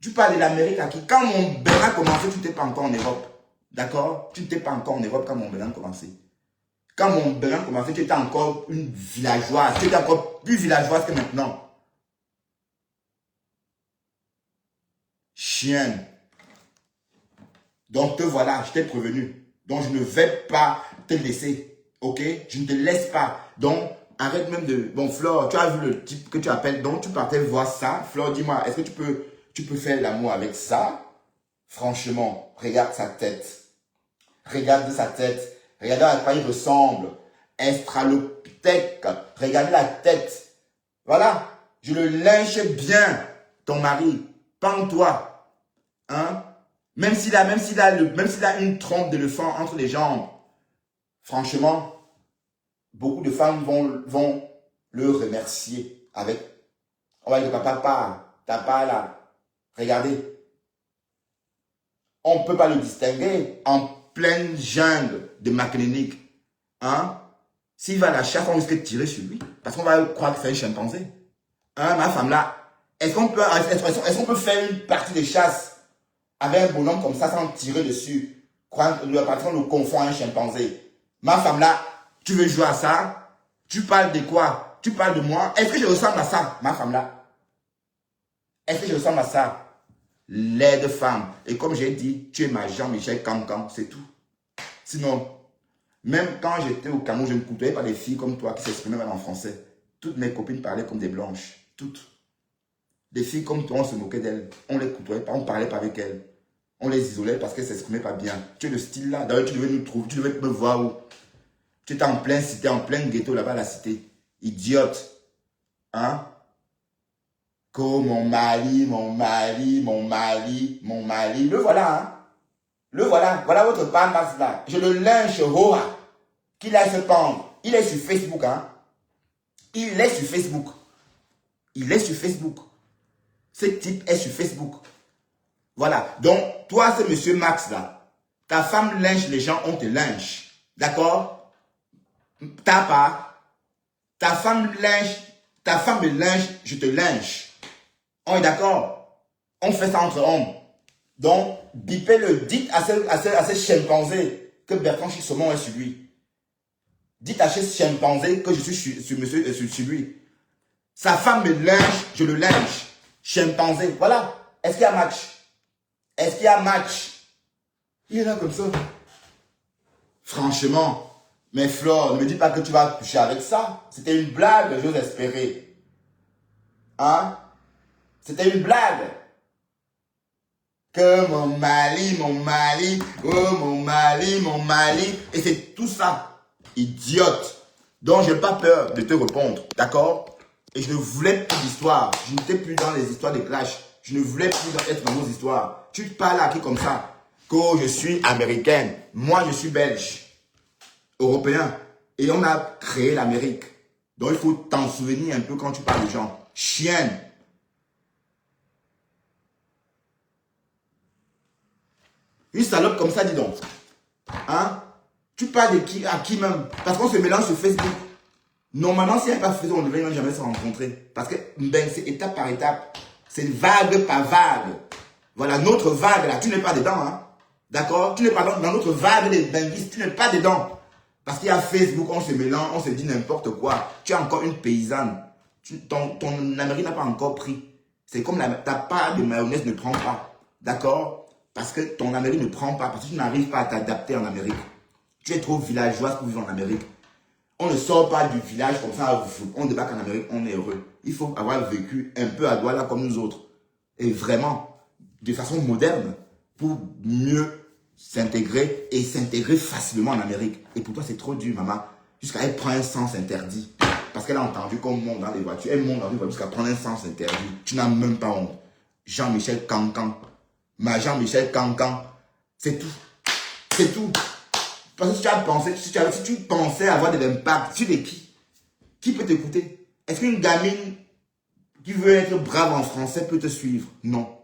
Tu parles de l'Amérique à qui? Quand mon bénin a commencé, tu n'étais pas encore en Europe. D'accord? Tu n'étais pas encore en Europe quand mon bénin a commencé. Quand mon bénin a commencé, tu étais encore une villageoise. Tu étais encore plus villageoise que maintenant. Chienne. Donc te voilà, je t'ai prévenu. Donc je ne vais pas te laisser. Ok? Je ne te laisse pas. Donc arrête même de... Bon Flore, tu as vu le type que tu appelles. Donc tu partais voir ça. Flore, dis-moi, est-ce que tu peux faire l'amour avec ça? Franchement, regarde sa tête. Regarde sa tête. Regardez à quoi il ressemble. Estralopithèque. Regardez la tête. Voilà. Je le lynche bien, ton mari. Pas en toi. Hein? Même s'il a une trompe d'éléphant entre les jambes. Franchement, beaucoup de femmes vont le remercier avec. On va dire, papa, t'as pas là. Regardez. On ne peut pas le distinguer en pleine jungle de McLennick. Hein? S'il va à la chasse, on risque de tirer sur lui. Parce qu'on va croire que c'est un chimpanzé. Hein, ma femme là, est-ce qu'on peut faire une partie de chasse avec un bonhomme comme ça sans tirer dessus? Parce qu'on le confond à un chimpanzé. Ma femme là, tu veux jouer à ça? Tu parles de quoi? Tu parles de moi? Est-ce que je ressemble à ça, ma femme là? Est-ce que je ressemble à ça? Laide femme. Et comme j'ai dit, tu es ma Jean-Michel Cancan, c'est tout. Sinon, même quand j'étais au Cameroun, je ne côtoyais pas des filles comme toi qui s'exprimaient même en français. Toutes mes copines parlaient comme des blanches. Toutes. Des filles comme toi, on se moquait d'elles. On les côtoyait pas, on ne parlait pas avec elles. On les isolait parce qu'elles ne s'exprimaient pas bien. Tu es le style là. D'ailleurs, tu devais nous trouver, tu devais me voir où? Tu étais en pleine cité, en plein ghetto là-bas à la cité. Idiote. Hein? Que mon mari. Le voilà, hein? Le voilà. Voilà votre pandas là. Je le lynche, Hoa. Qu'il aille se pendre. Il est sur Facebook, hein? Il est sur Facebook. Il est sur Facebook. Ce type est sur Facebook. Voilà. Donc, toi, c'est monsieur Max là. Ta femme lynche les gens, on te lynche. D'accord? Ta part. Ta femme me lynche, je te lynche. On est d'accord? On fait ça entre hommes. Donc, bipez-le. Dites à ce chimpanzé que Bertrand Chissomon est sur lui. Dites à ce chimpanzé que je suis sur lui. Sa femme me lynche, je le lynche. Chimpanzé. Voilà. Est-ce qu'il y a match? Est-ce qu'il y a match? Il est là comme ça. Franchement. Mais Flore, ne me dis pas que tu vas coucher avec ça. C'était une blague, j'ose espérer. Hein? C'était une blague. Que mon Mali, oh mon Mali. Et c'est tout ça, idiote. Donc, j'ai pas peur de te répondre, d'accord? Et je ne voulais plus d'histoire. Je n'étais plus dans les histoires de clash. Je ne voulais plus être dans vos histoires. Tu te parles à qui comme ça? Que je suis américaine. Moi, je suis belge, européen. Et on a créé l'Amérique. Donc, il faut t'en souvenir un peu quand tu parles aux gens. Chienne. Une salope comme ça, dis donc. Hein? Tu parles de qui, à qui même? Parce qu'on se mélange sur Facebook. Normalement, si elle n'est pas Facebook, on ne devrait jamais se rencontrer. Parce que ben, c'est étape par étape. C'est vague par vague. Voilà, notre vague là, tu n'es pas dedans. Hein? D'accord? Tu n'es pas dans notre vague des benguistes, tu n'es pas dedans. Parce qu'il y a Facebook, on se mélange, on se dit n'importe quoi. Tu es encore une paysanne. Ton Amérique n'a pas encore pris. C'est comme ta part de mayonnaise ne prend pas. D'accord? Parce que ton Amérique ne prend pas. Parce que tu n'arrives pas à t'adapter en Amérique. Tu es trop villageoise pour vivre en Amérique. On ne sort pas du village comme ça. On débarque en Amérique, on est heureux. Il faut avoir vécu un peu à Douala comme nous autres. Et vraiment, de façon moderne, pour mieux s'intégrer et s'intégrer facilement en Amérique. Et pour toi, c'est trop dur, maman. Jusqu'à elle prend un sens interdit. Parce qu'elle a entendu qu'on monte dans les voitures. Elle monte dans les voitures jusqu'à prendre un sens interdit. Tu n'as même pas honte. Jean-Michel Cancan. Ma Jean-Michel Cancan. C'est tout. C'est tout. Parce que si tu as pensé, si tu pensais avoir de l'impact sur les qui peut t'écouter? Est-ce qu'une gamine qui veut être brave en français peut te suivre? Non.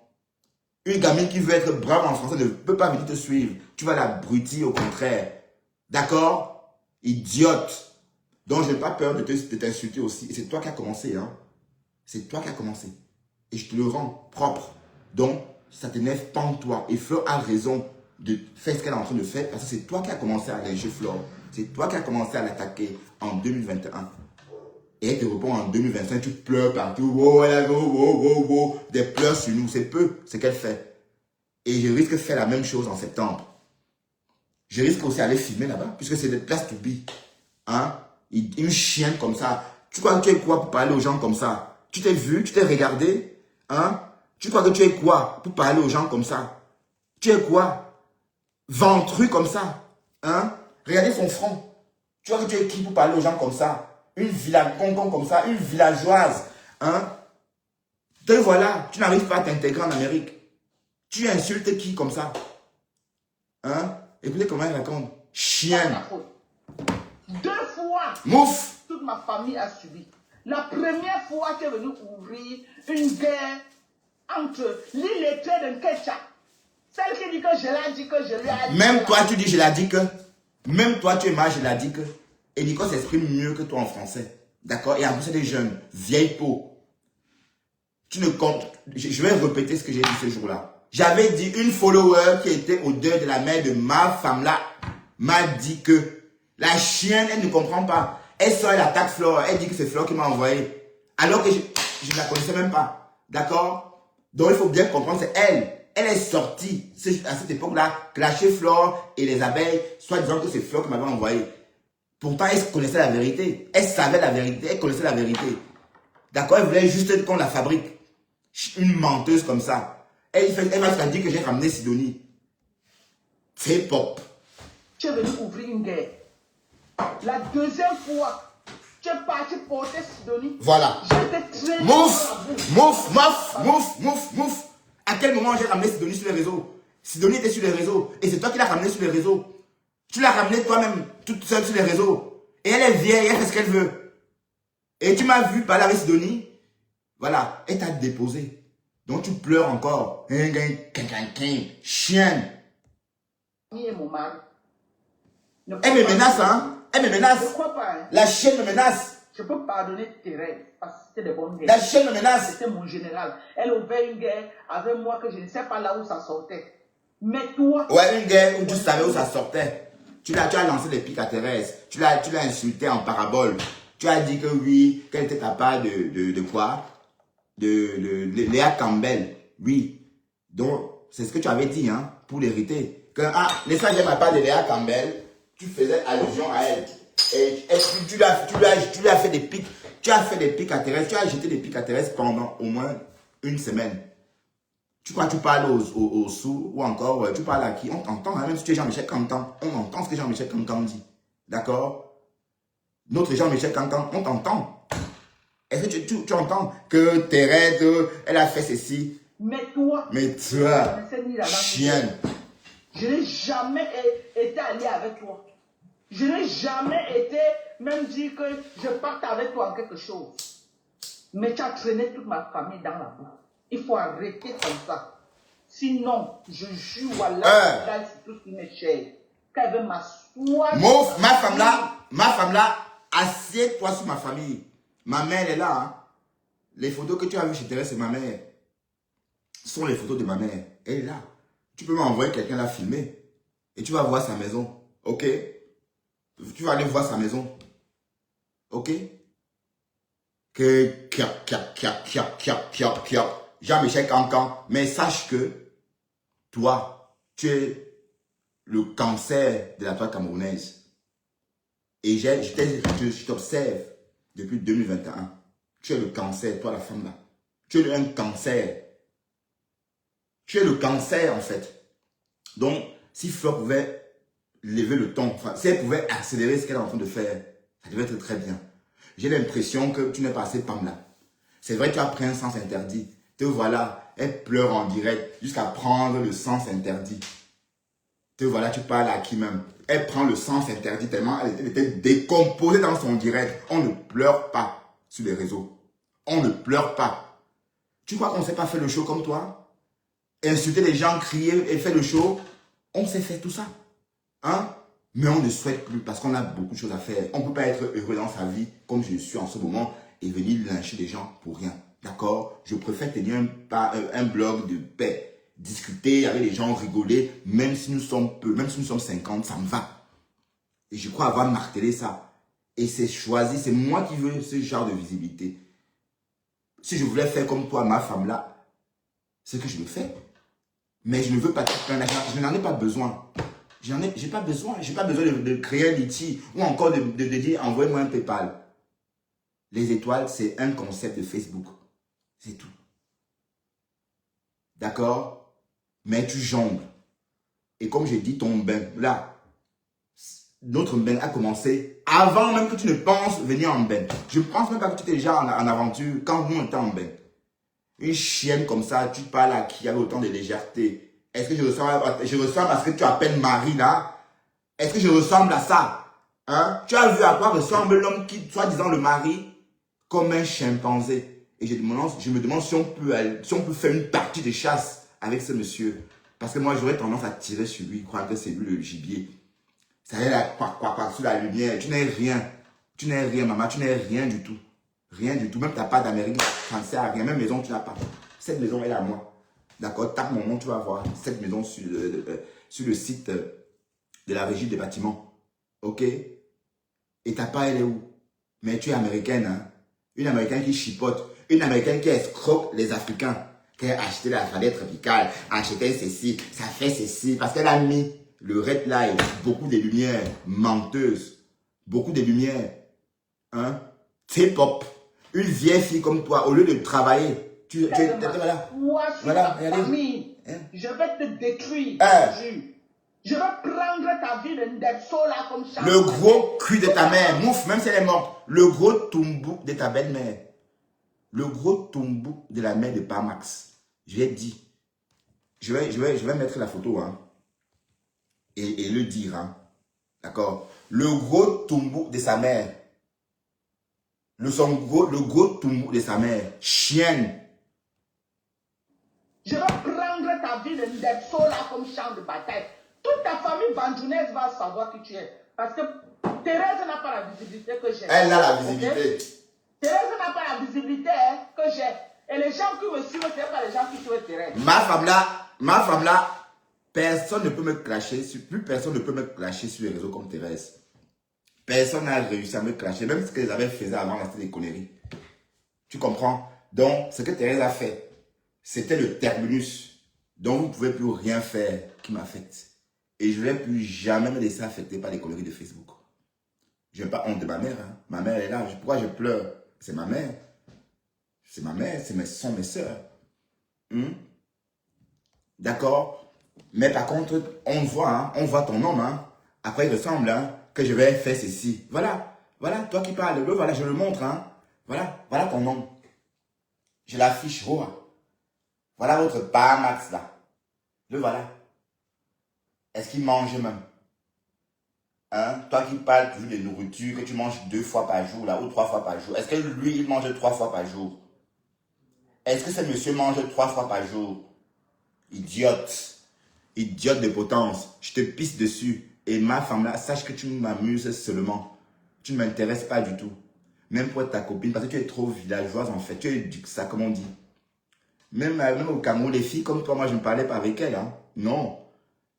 Une gamine qui veut être brave en français ne peut pas venir te suivre. Tu vas l'abrutir au contraire. D'accord? Idiote. Donc, je n'ai pas peur de t'insulter aussi. Et c'est toi qui as commencé. Hein? C'est toi qui as commencé. Et je te le rends propre. Donc, ça t'énerve, pends-toi. Et Fleur a raison de faire ce qu'elle est en train de faire. Parce que c'est toi qui as commencé à léger Fleur. C'est toi qui as commencé à l'attaquer en 2021. Et elle te répond en 2025, tu pleures partout. Oh, des pleurs sur nous. C'est peu ce qu'elle fait. Et je risque de faire la même chose en septembre. Je risque aussi d'aller filmer là-bas. Puisque c'est des places to be. Hein? Une chienne comme ça. Tu crois que tu es quoi pour parler aux gens comme ça? Tu t'es vu? Tu t'es regardé? Hein? Tu crois que tu es quoi pour parler aux gens comme ça? Tu es quoi? Ventru comme ça? Hein? Regardez son front. Tu crois que tu es qui pour parler aux gens comme ça? Une villageoise comme ça, une villageoise. Hein? Te voilà, tu n'arrives pas à t'intégrer en Amérique. Tu insultes qui comme ça? Hein? Écoutez comment elle raconte. Chienne. 2 fois. Mouf. Toute ma famille a subi. La première fois tu es venu ouvrir une guerre entre l'illettré de Nkecha. Celle qui dit que je l'ai dit, que je lui ai dit. Même toi, tu dis je l'ai dit que. Même toi, tu es mal, je l'ai dit que. Et Nico s'exprime mieux que toi en français. D'accord? Et en plus, c'est des jeunes. Vieille peau. Tu ne comptes. Je vais répéter ce que j'ai dit ce jour-là. J'avais dit une follower qui était au deuil de la mère de ma femme là m'a dit que la chienne, elle ne comprend pas. Elle sort, elle attaque Flore. Elle dit que c'est Flore qui m'a envoyé. Alors que je ne la connaissais même pas. D'accord? Donc il faut bien comprendre, c'est elle. Elle est sortie à cette époque-là, clasher Flore et les abeilles, soit disant que c'est Flore qui m'avait envoyé. Pourtant, elle connaissait la vérité. Elle savait la vérité. Elle connaissait la vérité. D'accord? Elle voulait juste qu'on la fabrique. Une menteuse comme ça. Elle m'a dit que j'ai ramené Sidonie. C'est pop. Tu es venu ouvrir une guerre. La deuxième fois, tu es parti porter Sidonie. Voilà. Je t'ai traîné. Mouf. À quel moment j'ai ramené Sidonie sur les réseaux? Sidonie était sur les réseaux. Et c'est toi qui l'as ramené sur les réseaux. Tu l'as ramené toi-même, toute seule sur les réseaux. Et elle est vieille, elle fait ce qu'elle veut. Et tu m'as vu parler avec Sidonie. Voilà, elle t'a déposé. Donc tu pleures encore. Chienne. Mon mari. Elle me menace, hein? Elle me menace. Je ne crois pas. Hein? La chienne me menace. Je peux pardonner Thérèse parce que c'était des bonnes guerres. La chienne me menace. C'était mon général. Elle ouvrait une guerre avec moi que je ne sais pas là où ça sortait. Mais toi... Ouais, une guerre où tu savais où ça sortait. Tu as lancé des pics à Thérèse. Tu l'as insulté en parabole. Tu as dit que oui, qu'elle était capable de quoi? De Léa Campbell. Oui. Donc, c'est ce que tu avais dit, hein, pour l'hériter. Que, les sages de ma part de Léa Campbell, tu faisais allusion à elle. Et tu lui as fait des pics. Tu as fait des pics à Thérèse. Tu as jeté des pics à Thérèse pendant au moins une semaine. Tu crois que tu parles aux sous ou encore tu parles à qui? On t'entend, hein, même si tu es Jean-Michel Cancan, on entend ce que Jean-Michel Cancan dit. D'accord? Notre Jean-Michel Cancan, on t'entend. Est-ce que tu entends que Thérèse, elle a fait ceci? Mais toi, chienne. Je n'ai jamais été allié avec toi. Je n'ai jamais été même dit que je parte avec toi en quelque chose. Mais tu as traîné toute ma famille dans la boue. Il faut arrêter comme ça. Sinon, je jure, voilà, c'est tout ce qui m'est cher. Qu'elle veut m'asseoir. Ma femme là, assieds-toi sur ma famille. Ma mère elle est là. Hein. Les photos que tu as vues chez Thérèse, c'est ma mère. Ce sont les photos de ma mère. Elle est là. Tu peux m'envoyer quelqu'un la filmer. Et tu vas voir sa maison. Ok? Tu vas aller voir sa maison. Ok? Jean-Michel Cancan. Mais sache que toi, tu es le cancer de la toile camerounaise. Et je t'observe depuis 2021. Tu es le cancer, toi la femme là. Tu es un cancer. Tu es le cancer en fait. Donc, si Fleur pouvait lever le ton, enfin, si elle pouvait accélérer ce qu'elle est en train de faire, ça devait être très bien. J'ai l'impression que tu n'es pas assez Pam là. C'est vrai que tu as pris un sens interdit. Te voilà, elle pleure en direct jusqu'à prendre le sens interdit. Te voilà, tu parles à qui même. Elle prend le sens interdit tellement elle était décomposée dans son direct. On ne pleure pas sur les réseaux. On ne pleure pas. Tu crois qu'on ne s'est pas fait le show comme toi? Insulter les gens, crier et faire le show. On sait faire tout ça. Hein? Mais on ne souhaite plus parce qu'on a beaucoup de choses à faire. On ne peut pas être heureux dans sa vie comme je suis en ce moment et venir lyncher les gens pour rien. D'accord? Je préfère tenir un blog de paix. Discuter avec les gens, rigoler, même si nous sommes peu, même si nous sommes 50, ça me va. Et je crois avoir martelé ça. Et c'est choisi, c'est moi qui veux ce genre de visibilité. Si je voulais faire comme toi, ma femme là, c'est ce que je le fais. Mais je ne veux pas un argent, je n'en ai pas besoin. J'ai pas besoin de créer un litige ou encore de dire envoyez-moi un PayPal. Les étoiles, c'est un concept de Facebook. C'est tout. D'accord? Mais tu jongles. Et comme j'ai dit, ton bain, là, notre bain a commencé avant même que tu ne penses venir en bain. Je ne pense même pas que tu étais déjà en aventure quand nous on était en bain. Une chienne comme ça, tu parles à qui avec autant de légèreté? Est-ce que je ressemble à ce que tu appelles Marie là? Est-ce que je ressemble à ça? Hein? Tu as vu à quoi ressemble l'homme qui, soi-disant le mari, comme un chimpanzé? Et je me demande si on peut faire une partie de chasse avec ce monsieur. Parce que moi, j'aurais tendance à tirer sur lui, croire que c'est lui le gibier. Ça y est, là, quoi, sous la lumière. Tu n'es rien. Tu n'es rien, maman. Tu n'es rien du tout. Rien du tout. Même ta part d'Amérique, ça ne sert à rien. Même maison, tu n'as pas. Cette maison, elle est à moi. D'accord? Tape mon nom, tu vas voir. Cette maison sur le site de la régie des bâtiments. Ok? Et ta part, elle est où? Mais tu es américaine, hein? Une américaine qui chipote. Une américaine qui escroque les Africains. Qui a acheté la falaise tropicale, acheté ceci, ça fait ceci. Parce qu'elle a mis le red light, beaucoup de lumière, menteuse. Beaucoup de lumière. Hein? T-pop. Une vieille fille comme toi, au lieu de travailler, voilà. Moi, je suis ta famille. Hein? Je vais te détruire. Je vais prendre ta vie de là comme ça. Le gros cul de ta mère, mouf, même si elle est morte. Le gros toumbouk de ta belle-mère. Le gros toumbouk de la mère de Pamax. Je lui ai dit. Je vais mettre la photo. Hein, et le dire. Hein, d'accord? Le gros toumbouk de sa mère. Le gros toumbouk de sa mère. Chienne. Je vais prendre ta vie de là comme champ de bataille. Toute ta famille bandounaise va savoir qui tu es. Parce que Thérèse n'a pas la visibilité que j'ai. Elle a la visibilité. Okay? Thérèse n'a pas la visibilité que j'ai. Et les gens qui me suivent, ce n'est pas les gens qui suivent Thérèse. Ma femme là, personne ne peut me clasher. Plus personne ne peut me clasher sur les réseaux comme Thérèse. Personne n'a réussi à me clasher. Même ce qu'elles avaient fait avant, c'était des conneries. Tu comprends? Donc, ce que Thérèse a fait, c'était le terminus dont vous ne pouvez plus rien faire qui m'affecte. Et je ne vais plus jamais me laisser affecter par les conneries de Facebook. Je n'ai pas honte de ma mère. Hein. Ma mère elle est là. Pourquoi je pleure? C'est ma mère. C'est ma mère. Ce sont mes soeurs. D'accord? Mais par contre, on voit ton homme, hein. Après, il ressemble, hein, que je vais faire ceci. Voilà, voilà, toi qui parles, voilà, je le montre, hein. Voilà, voilà ton homme. Je l'affiche, oh. Voilà votre Max, là. Le voilà. Est-ce qu'il mange même? Hein? Toi qui parles toujours de nourriture, que tu manges 2 fois par jour, là, ou 3 fois par jour. Est-ce que lui, il mange 3 fois par jour? Est-ce que ce monsieur mange 3 fois par jour? Idiote. Idiote de potence. Je te pisse dessus. Et ma femme là, sache que tu m'amuses seulement. Tu ne m'intéresses pas du tout. Même pour être ta copine, parce que tu es trop villageoise en fait. Tu es du ça, comme on dit. Même au Cameroun, les filles comme toi, moi je ne parlais pas avec elles. Hein. Non.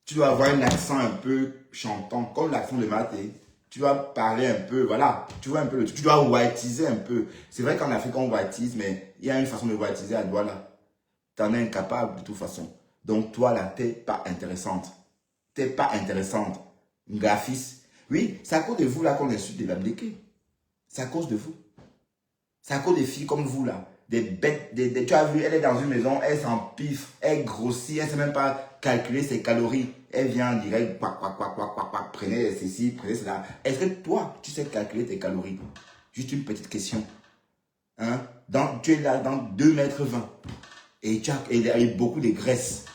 Tu dois avoir un accent un peu chantant, comme l'accent de Maté. Tu dois parler un peu, voilà. Tu vois un peu le truc. Tu dois whiteiser un peu. C'est vrai qu'en Afrique, on whiteise, mais il y a une façon de whiteiser à Douala. Tu en es incapable de toute façon. Donc toi là, tu n'es pas intéressante. Tu n'es pas intéressante. Graphiste. Oui, c'est à cause de vous là qu'on insulte des Bamdéké. C'est à cause de vous. C'est à cause des filles comme vous là. Des bêtes, tu as vu, elle est dans une maison, elle s'empiffe, elle grossit, elle ne sait même pas calculer ses calories. Elle vient en direct, prenez ceci, prenez cela. Est-ce que toi, tu sais calculer tes calories? Juste une petite question. Hein? Tu es là dans 2,20 m. Et il y a beaucoup de graisse.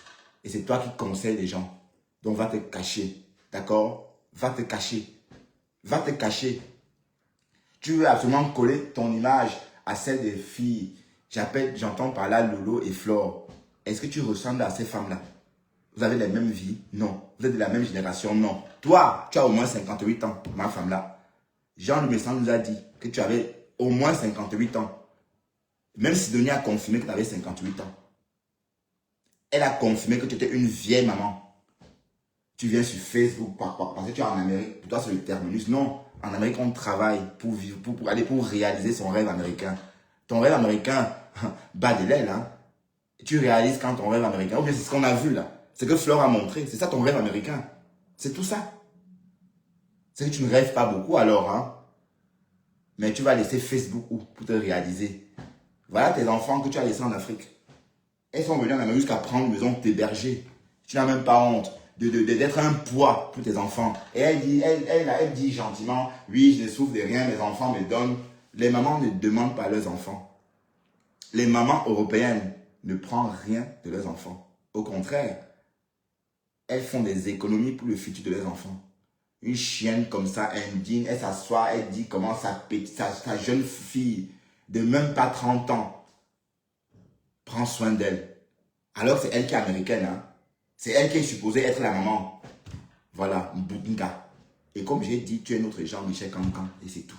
Et c'est toi qui conseilles les gens. Donc va te cacher. D'accord? Va te cacher. Va te cacher. Tu veux absolument coller ton image à celle des filles. J'entends par là Lolo et Flore. Est-ce que tu ressembles à ces femmes-là? Vous avez les mêmes vies? Non. Vous êtes de la même génération? Non. Toi, tu as au moins 58 ans, ma femme-là. Jean Lumessan nous a dit que tu avais au moins 58 ans. Même Sidonie a confirmé que tu avais 58 ans. Elle a confirmé que tu étais une vieille maman. Tu viens sur Facebook parce que tu es en Amérique. Pour toi, c'est le terminus. Non. En Amérique, on travaille pour vivre, pour réaliser son rêve américain. Ton rêve américain, bas de l'aile, hein. Tu réalises quand ton rêve américain. Ou bien c'est ce qu'on a vu là. C'est que Flore a montré. C'est ça ton rêve américain. C'est tout ça. C'est que tu ne rêves pas beaucoup alors, hein. Mais tu vas laisser Facebook où pour te réaliser. Voilà tes enfants que tu as laissés en Afrique. Elles sont venues en Amérique jusqu'à prendre une maison, t'héberger. Tu n'as même pas honte d'être un poids pour tes enfants. Et elle dit gentiment, oui, je ne souffre de rien, mes enfants me donnent. Les mamans ne demandent pas à leurs enfants. Les mamans européennes ne prennent rien de leurs enfants. Au contraire, elles font des économies pour le futur de leurs enfants. Une chienne comme ça, indigne, elle s'assoit, elle dit comment sa jeune fille de même pas 30 ans prend soin d'elle. Alors c'est elle qui est américaine, hein. C'est elle qui est supposée être la maman. Voilà, Mboutinga. Et comme j'ai dit, tu es notre Jean-Michel Cancan. Et c'est tout.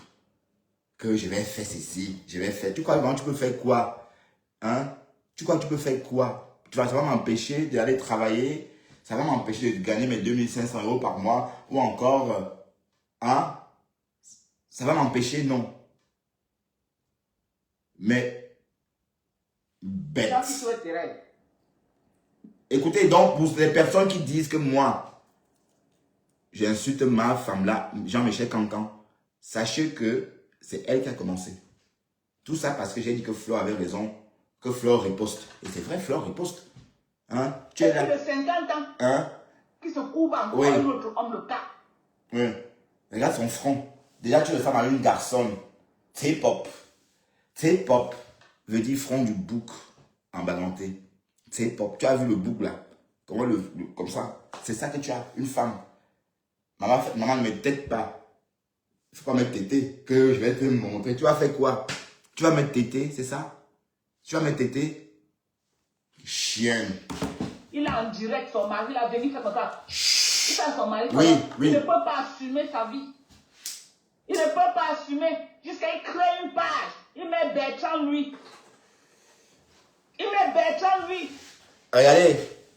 Que je vais faire ceci, je vais faire... Tu crois que tu peux faire quoi? Hein? Tu crois que tu peux faire quoi? Ça va m'empêcher d'aller travailler. Ça va m'empêcher de gagner mes 2500 € par mois. Ou encore... hein? Ça va m'empêcher? Non. Mais... bête. Écoutez, donc, pour les personnes qui disent que moi, j'insulte ma femme là, Jean-Michel Cancan, sachez que c'est elle qui a commencé. Tout ça parce que j'ai dit que Flore avait raison, que Flore riposte. Et c'est vrai, Flore riposte. Hein? Tu es là. de 50 ans hein? Qui se couvre encore oui. un autre homme le cas. Oui. Regarde son front. Déjà, tu ressembles à une garçonne. T-pop. T-pop veut dire front du bouc en baganté. T-pop. Tu as vu le bouc là? Comment comme ça. C'est ça que tu as, une femme. Maman ne me tête pas. Il ne faut pas me têter, que je vais te montrer. Tu vas faire quoi? Tu vas me têter, c'est ça? Tu vas me têter? Chienne. Il est en direct, son mari l'a venu faire comme ça. Il a son mari. Oui, oui. Il ne peut pas assumer sa vie. Il ne peut pas assumer. Jusqu'à il crée une page. Il met Bertrand lui. Il met Bertrand lui. Regardez,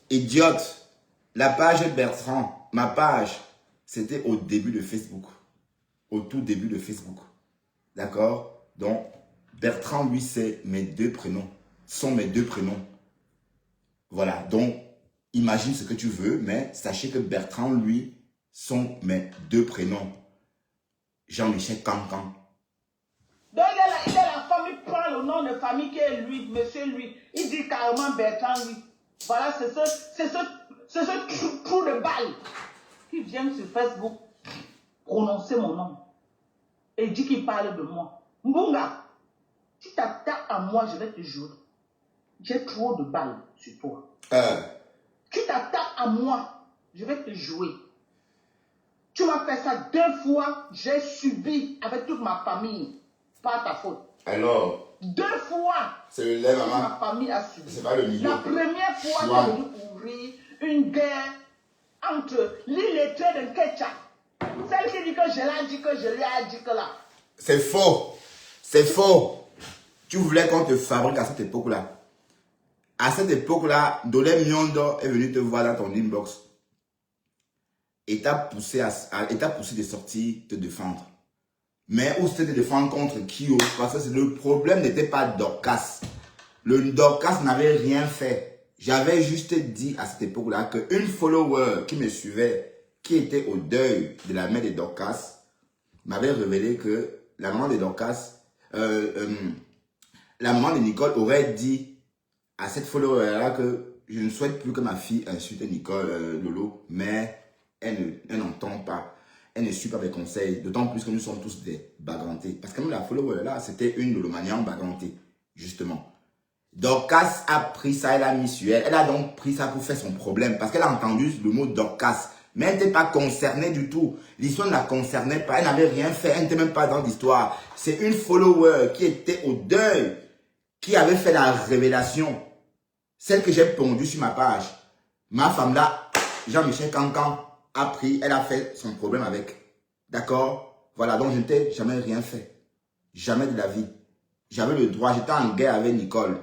idiote. La page Bertrand, ma page, c'était au début de Facebook. Au tout début de Facebook. D'accord? Donc, Bertrand, lui, c'est mes deux prénoms. Sont mes deux prénoms. Voilà. Donc, imagine ce que tu veux, mais sachez que Bertrand, lui, sont mes deux prénoms. Jean-Michel Cancan. Donc, il est la famille, prend le nom de famille qui est lui, monsieur lui. Il dit carrément Bertrand lui. Voilà, ce trou de balle qui vient sur Facebook prononcer mon nom et dit qu'il parle de moi. Mbunga, si tu t'attaques à moi, je vais te jouer. J'ai trop de balles sur toi. Tu t'attaques à moi, je vais te jouer. Tu m'as fait ça 2 fois, j'ai subi avec toute ma famille. Pas ta faute. Alors 2 fois. c'est le lait, maman. Ma famille a subi. C'est pas le milieu. La première fois, tu es venu ouvrir une guerre entre l'illettré de Ketcha. Celle qui dit que je l'ai dit, que je lui ai dit que là. C'est faux. C'est faux. Tu voulais qu'on te fabrique à cette époque-là. À cette époque-là, Dolé Miondo est venu te voir dans ton inbox. Et t'a poussé de sortir te défendre. Mais où c'était de défendre contre qui? Parce que le problème n'était pas Dorcas. Le Dorcas n'avait rien fait. J'avais juste dit à cette époque-là qu'une follower qui me suivait, qui était au deuil de la mère de Dorcas, m'avait révélé que la maman de Dorcas, la maman de Nicole aurait dit à cette follower-là que je ne souhaite plus que ma fille insulte Nicole Lolo, mais elle n'entend pas. Elle ne suit pas mes conseils, d'autant plus que nous sommes tous des bagrantés. Parce que même la follower-là, c'était une Lolomanian bagrantée, justement. Dorcas a pris ça, elle a mis sur elle. Elle a donc pris ça pour faire son problème. Parce qu'elle a entendu le mot Dorcas. Mais elle n'était pas concernée du tout. L'histoire ne la concernait pas. Elle n'avait rien fait. Elle n'était même pas dans l'histoire. C'est une follower qui était au deuil, qui avait fait la révélation. Celle que j'ai pondue sur ma page. Ma femme là, Jean-Michel Cancan, a pris, elle a fait son problème avec. D'accord? Voilà, donc je n'étais jamais rien fait. Jamais de la vie. J'avais le droit, j'étais en guerre avec Nicole.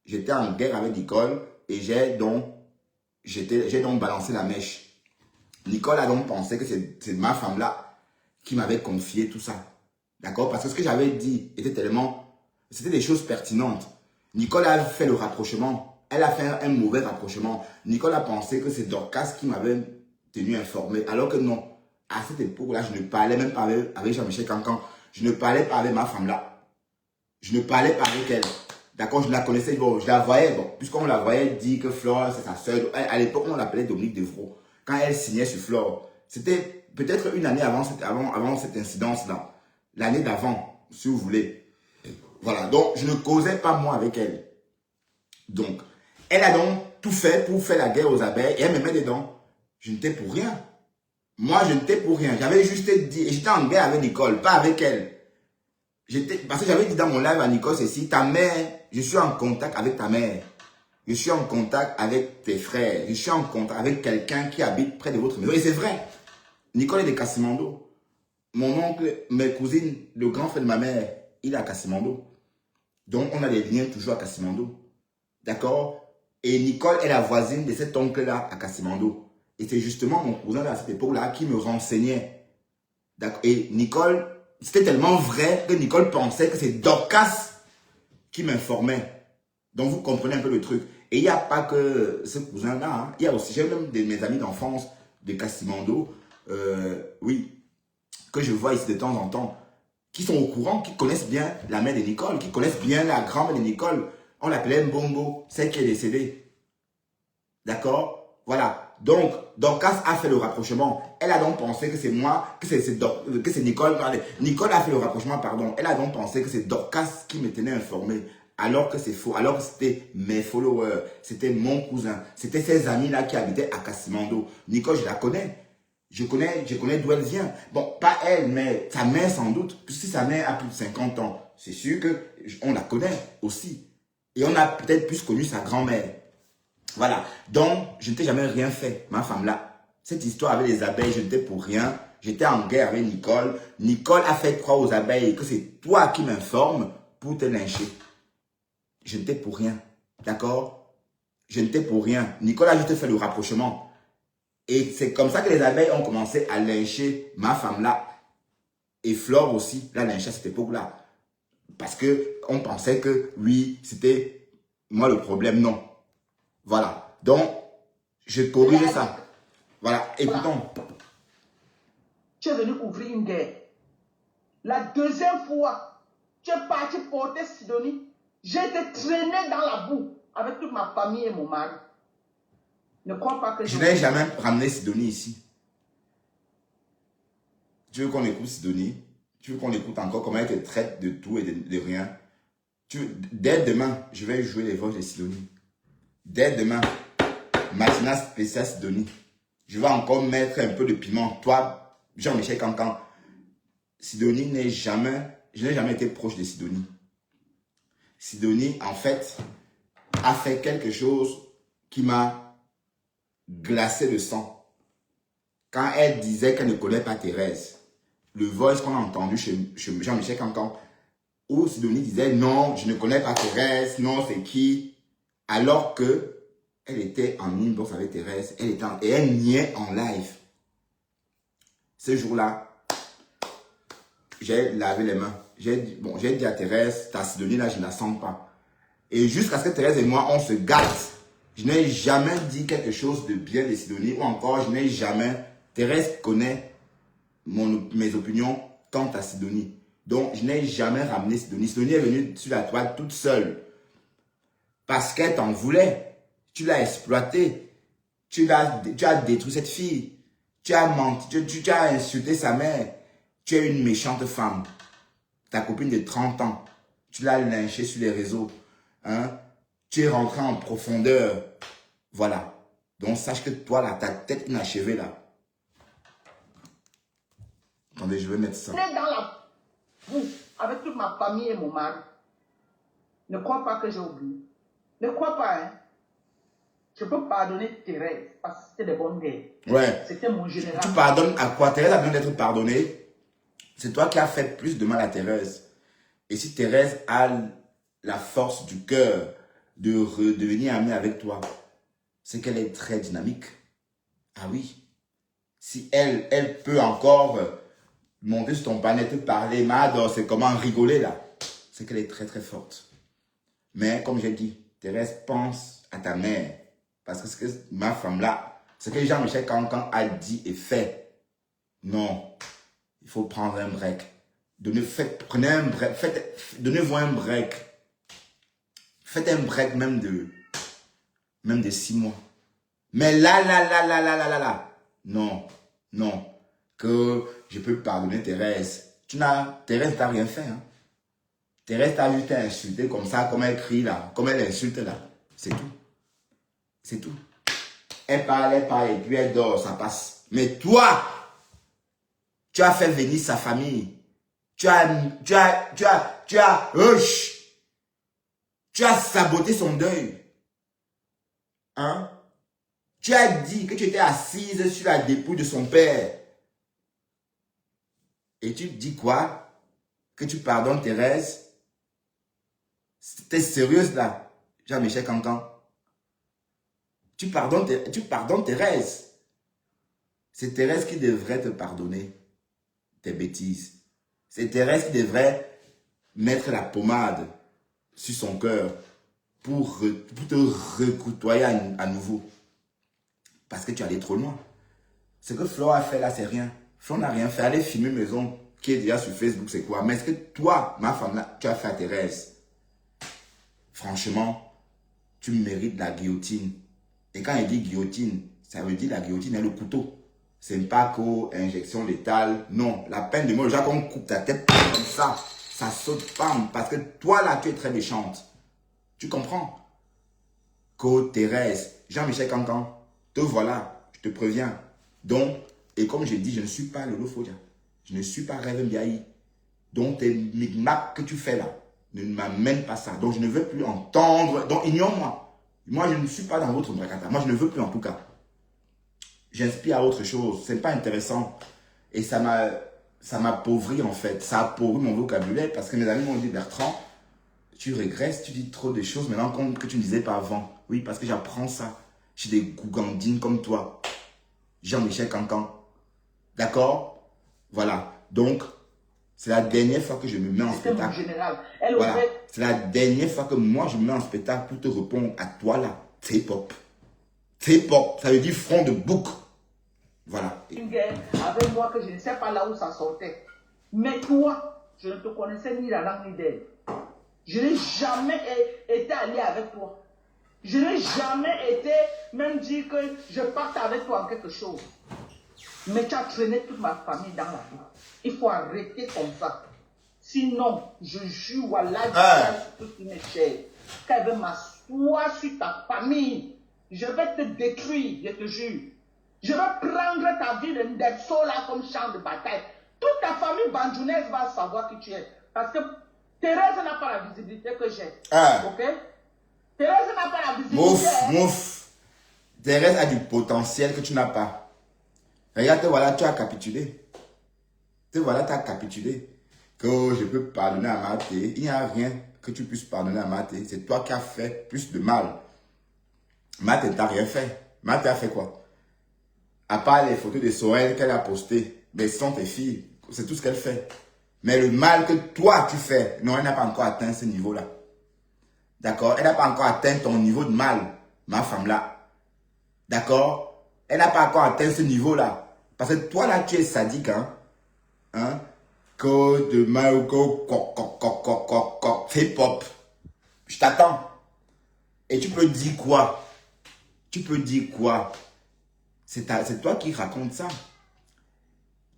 J'étais en guerre avec Nicole et j'ai donc balancé la mèche. Nicole a donc pensé que c'est ma femme là qui m'avait confié tout ça. D'accord? Parce que ce que j'avais dit était tellement... C'était des choses pertinentes. Nicole a fait le rapprochement. Elle a fait un mauvais rapprochement. Nicole a pensé que c'est Dorcas qui m'avait tenu informé. Alors que non. À cette époque-là, je ne parlais même pas avec Jean-Michel Cancan. Je ne parlais pas avec ma femme là. Je ne parlais pas avec elle. D'accord, je la connaissais, bon, je la voyais, bon, puisqu'on la voyait dire que Flore, c'est sa sœur. À l'époque, on l'appelait Dominique Devro. Quand elle signait sur Flore, c'était peut-être une année avant cette incidence-là. L'année d'avant, si vous voulez. Voilà, donc je ne causais pas moi avec elle. Donc, elle a donc tout fait pour faire la guerre aux abeilles et elle me met dedans. Je n'étais pour rien. Moi, je n'étais pour rien. J'avais juste dit, et j'étais en guerre avec Nicole, pas avec elle. Parce que j'avais dit dans mon live à Nicole, ceci, ta mère, je suis en contact avec ta mère. Je suis en contact avec tes frères. Je suis en contact avec quelqu'un qui habite près de votre maison. Et c'est vrai. Nicole est de Cassimando. Mon oncle, mes cousines, le grand frère de ma mère, il est à Cassimando. Donc, on a des liens toujours à Cassimando. D'accord? Et Nicole est la voisine de cet oncle-là à Cassimando. Et c'est justement mon cousin à cette époque-là qui me renseignait. D'accord? Et Nicole... C'était tellement vrai que Nicole pensait que c'est Dorcas qui m'informait. Donc vous comprenez un peu le truc. Et il n'y a pas que ce cousin-là. Hein. Il y a aussi, j'ai même mes amis d'enfance de Cassimando, oui, que je vois ici de temps en temps, qui sont au courant, qui connaissent bien la mère de Nicole, qui connaissent bien la grand-mère de Nicole. On l'appelait Mbongo, celle qui est décédée. D'accord? Voilà. Donc, Dorcas a fait le rapprochement. Elle a donc pensé que c'est moi, que c'est Nicole. Nicole a fait le rapprochement, pardon. Elle a donc pensé que c'est Dorcas qui me tenait informé. Alors que c'est faux. Alors que c'était mes followers. C'était mon cousin. C'était ses amis-là qui habitaient à Cassimando. Nicole, je la connais. Je connais d'où elle vient. Bon, pas elle, mais sa mère sans doute. Puisque si sa mère a plus de 50 ans, c'est sûr qu'on la connaît aussi. Et on a peut-être plus connu sa grand-mère. Voilà. Donc, je n'étais jamais rien fait, ma femme là. Cette histoire avec les abeilles, je n'étais pour rien. J'étais en guerre avec Nicole. Nicole a fait croire aux abeilles que c'est toi qui m'informes pour te lyncher. Je n'étais pour rien. D'accord? Je n'étais pour rien. Nicole a juste fait le rapprochement. Et c'est comme ça que les abeilles ont commencé à lyncher ma femme là. Et Flore aussi l'a lynché à cette époque-là. Parce qu'on pensait que oui, c'était moi le problème. Non. Voilà. Donc, je corrige ça. Voilà. Écoutons. Tu es venu ouvrir une guerre. La deuxième fois, tu es parti porter Sidonie. J'ai été traîné dans la boue avec toute ma famille et mon mari. Ne crois pas que Je n'ai jamais ramené Sidonie ici. Tu veux qu'on écoute Sidonie? Tu veux qu'on écoute encore comment elle te traite de tout et de rien? Dès demain, je vais jouer les voix de Sidonie. Dès demain, matinale spéciale Sidonie. Je vais encore mettre un peu de piment. Toi, Jean-Michel Cancan, Sidonie n'est jamais... Je n'ai jamais été proche de Sidonie. Sidonie, en fait, a fait quelque chose qui m'a glacé le sang. Quand elle disait qu'elle ne connaît pas Thérèse, le voice qu'on a entendu chez Jean-Michel Cancan, où Sidonie disait non, je ne connais pas Thérèse, non, c'est qui? Alors que elle était en inbox avec Thérèse, et elle niait en live. Ce jour-là, j'ai lavé les mains. J'ai dit à Thérèse, ta Sidonie là, je ne la sens pas. Et jusqu'à ce que Thérèse et moi, on se gâte. Je n'ai jamais dit quelque chose de bien de Sidonie, ou encore, je n'ai jamais... Thérèse connaît mes opinions quant à Sidonie. Donc, je n'ai jamais ramené Sidonie. Sidonie est venue sur la toile toute seule. Parce qu'elle t'en voulait. Tu l'as exploitée. Tu as détruit cette fille. Tu as menti. Tu as insulté sa mère. Tu es une méchante femme. Ta copine de 30 ans. Tu l'as lynchée sur les réseaux. Hein? Tu es rentré en profondeur. Voilà. Donc, sache que toi, là, ta tête inachevée, là. Attendez, je vais mettre ça. Dans la boue avec toute ma famille et mon mari. Ne crois pas que j'ai oublié. Ne crois pas, hein. Je peux pardonner Thérèse parce que c'était des bonnes guerres. Ouais. C'était mon général. Tu pardonnes à quoi? Thérèse a besoin d'être pardonnée. C'est toi qui as fait plus de mal à Thérèse. Et si Thérèse a la force du cœur de redevenir amie avec toi, c'est qu'elle est très dynamique. Ah oui. Si elle peut encore monter sur ton panel, te parler, Mado, c'est comment rigoler là. C'est qu'elle est très très forte. Mais comme j'ai dit, Thérèse, pense à ta mère. Parce que ce que ma femme là, ce que Jean-Michel Cancan a dit et fait, non, il faut prendre un break. Prenez un break, donnez-vous un break. Faites un break même de 6 mois. Mais là, non, que je peux pardonner Thérèse. Thérèse t'a rien fait, hein. Thérèse t'a juste insulté comme ça, comme elle crie là, comme elle insulte là. C'est tout. C'est tout. Elle parle, et puis elle dort, ça passe. Mais toi, tu as fait venir sa famille. Tu as saboté son deuil. Hein? Tu as dit que tu étais assise sur la dépouille de son père. Et tu dis quoi? Que tu pardonnes Thérèse? T'es sérieuse là, Jean-Michel Cancan? Tu pardonnes Thérèse. C'est Thérèse qui devrait te pardonner tes bêtises. C'est Thérèse qui devrait mettre la pommade sur son cœur pour te recoutoyer à nouveau. Parce que tu allais trop loin. Ce que Flo a fait là, c'est rien. Flo n'a rien fait. Aller filmer maison qui est déjà sur Facebook, c'est quoi? Mais est-ce que toi, ma femme là, tu as fait à Thérèse? Franchement, tu mérites la guillotine. Et quand il dit guillotine, ça veut dire la guillotine est le couteau. C'est pas qu'injection létale. Non, la peine de mort, déjà qu'on coupe ta tête comme ça saute pas. Parce que toi là, tu es très méchante. Tu comprends? Que Thérèse, Jean-Michel Cancan, te voilà, je te préviens. Donc, et comme je dis, je ne suis pas Lolo Fodia. Je ne suis pas Rêve Mbiaï. Donc, tes micmacs que tu fais là, ne m'amène pas ça. Donc, je ne veux plus entendre. Donc, ignore-moi. Moi, je ne suis pas dans votre bracata. Moi, je ne veux plus en tout cas. J'inspire à autre chose. Ce n'est pas intéressant. Et ça m'appauvrit en fait. Ça appauvrit mon vocabulaire parce que mes amis m'ont dit, Bertrand, tu régresses, tu dis trop de choses maintenant que tu ne disais pas avant. Oui, parce que j'apprends ça chez des gougandines comme toi. Jean-Michel Cancan. D'accord? Voilà. Donc, c'est la dernière fois que je me mets en spectacle. Général. Voilà. C'est la dernière fois que moi, je me mets en spectacle pour te répondre à toi là. C'est pop. C'est pop. Ça veut dire front de bouc. Voilà. Une guerre avec moi que je ne sais pas là où ça sortait. Mais toi, je ne te connaissais ni la langue ni d'elle. Je n'ai jamais été allié avec toi. Je n'ai jamais été, même dit que je parte avec toi en quelque chose. Mais tu as traîné toute ma famille dans la vie. Il faut arrêter comme ça. Sinon, je jure, voilà, tout ce qui m'est cher. Quand elle veut m'asseoir sur ta famille, je vais te détruire, je te jure. Je vais prendre ta vie de Ndepso là comme champ de bataille. Toute ta famille bandounaise va savoir qui tu es. Parce que Thérèse n'a pas la visibilité que j'ai. Ok? Thérèse n'a pas la visibilité. Mouf. Thérèse a du potentiel que tu n'as pas. Regarde, voilà, tu as capitulé. Te voilà, tu as capitulé. Que je peux pardonner à Mathé. Il n'y a rien que tu puisses pardonner à Mathé. C'est toi qui as fait plus de mal. Mathé t'a rien fait. Mathé a fait quoi? À part les photos de Sorel qu'elle a postées. Mais ce sont tes filles. C'est tout ce qu'elle fait. Mais le mal que toi tu fais, non, elle n'a pas encore atteint ce niveau-là. D'accord? Elle n'a pas encore atteint ton niveau de mal, ma femme-là. D'accord? Elle n'a pas encore atteint ce niveau-là. Parce que toi, là, tu es sadique, hein? Hein? Que de mal, fais pop. Je t'attends. Et tu peux dire quoi? Tu peux dire quoi? C'est toi qui racontes ça.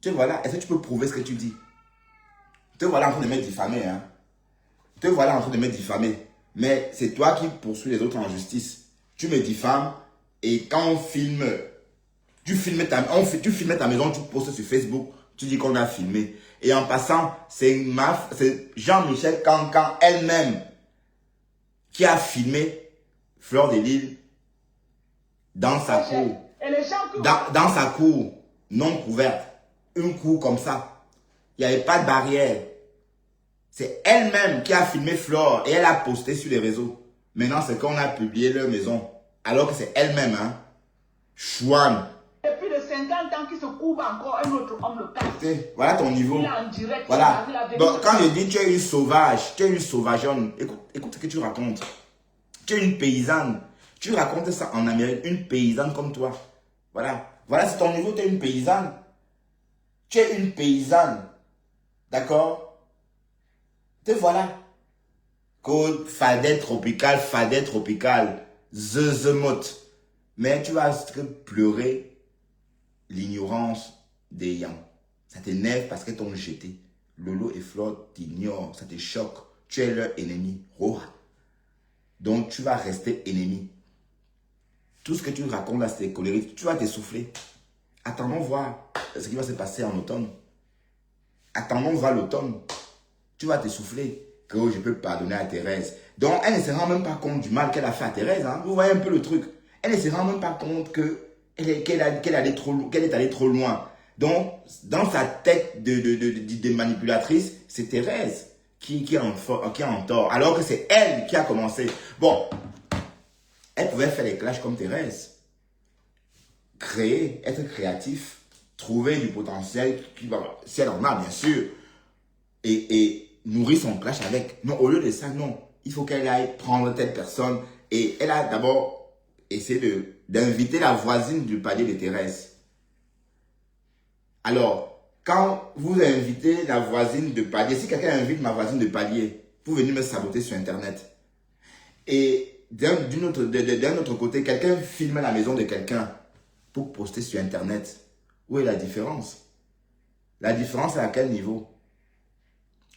Tu voilà, est-ce que tu peux prouver ce que tu dis? Te voilà en train de me diffamer, hein? Te voilà en train de me diffamer. Mais c'est toi qui poursuis les autres en justice. Tu me diffames et quand on filme, tu filmes ta maison, tu postes sur Facebook, tu dis qu'on a filmé. Et en passant, c'est Jean-Michel Cancan elle-même qui a filmé Fleur de Lys dans sa cour. Et les gens dans sa cour non couverte. Une cour comme ça. Il n'y avait pas de barrière. C'est elle-même qui a filmé Flore et elle a posté sur les réseaux. Maintenant, c'est qu'on a publié leur maison. Alors que c'est elle-même, hein. Chouane. Et puis de 50 ans qui se couvre encore, un autre homme le casse. Voilà ton niveau. Il est en direct. Voilà. Donc, quand je dis tu es une sauvage, tu es une sauvageonne, écoute ce que tu racontes. Tu es une paysanne. Tu racontes ça en Amérique, une paysanne comme toi. Voilà. Voilà, c'est ton niveau, tu es une paysanne. Tu es une paysanne. D'accord? Te voilà. Code fadet tropical, zezemot. Mais tu vas pleurer l'ignorance des yams. Ça t'énerve parce qu'ils t'ont jeté. Lolo et Flore t'ignorent, ça te choque. Tu es leur ennemi. Roha. Donc tu vas rester ennemi. Tout ce que tu racontes là, c'est colérique. Tu vas t'essouffler. Attendons voir ce qui va se passer en automne. Attendons voir l'automne. Tu vas t'essouffler. Que je peux pardonner à Thérèse. Donc, elle ne se rend même pas compte du mal qu'elle a fait à Thérèse. Hein. Vous voyez un peu le truc. Elle ne se rend même pas compte qu'elle est allée trop loin. Donc, dans sa tête de manipulatrice, c'est Thérèse qui est en tort. Alors que c'est elle qui a commencé. Bon, elle pouvait faire des clashs comme Thérèse. Créer, être créatif, trouver du potentiel, si elle en a, bien sûr. Et nourrir son clash avec. Non, au lieu de ça, non. Il faut qu'elle aille prendre telle personne. Et elle a d'abord essayé d'inviter la voisine du palier de Thérèse. Alors, quand vous invitez la voisine de palier, si quelqu'un invite ma voisine de palier pour venir me saboter sur Internet, et d'un autre côté, quelqu'un filme la maison de quelqu'un pour poster sur Internet, où est la différence? La différence est à quel niveau?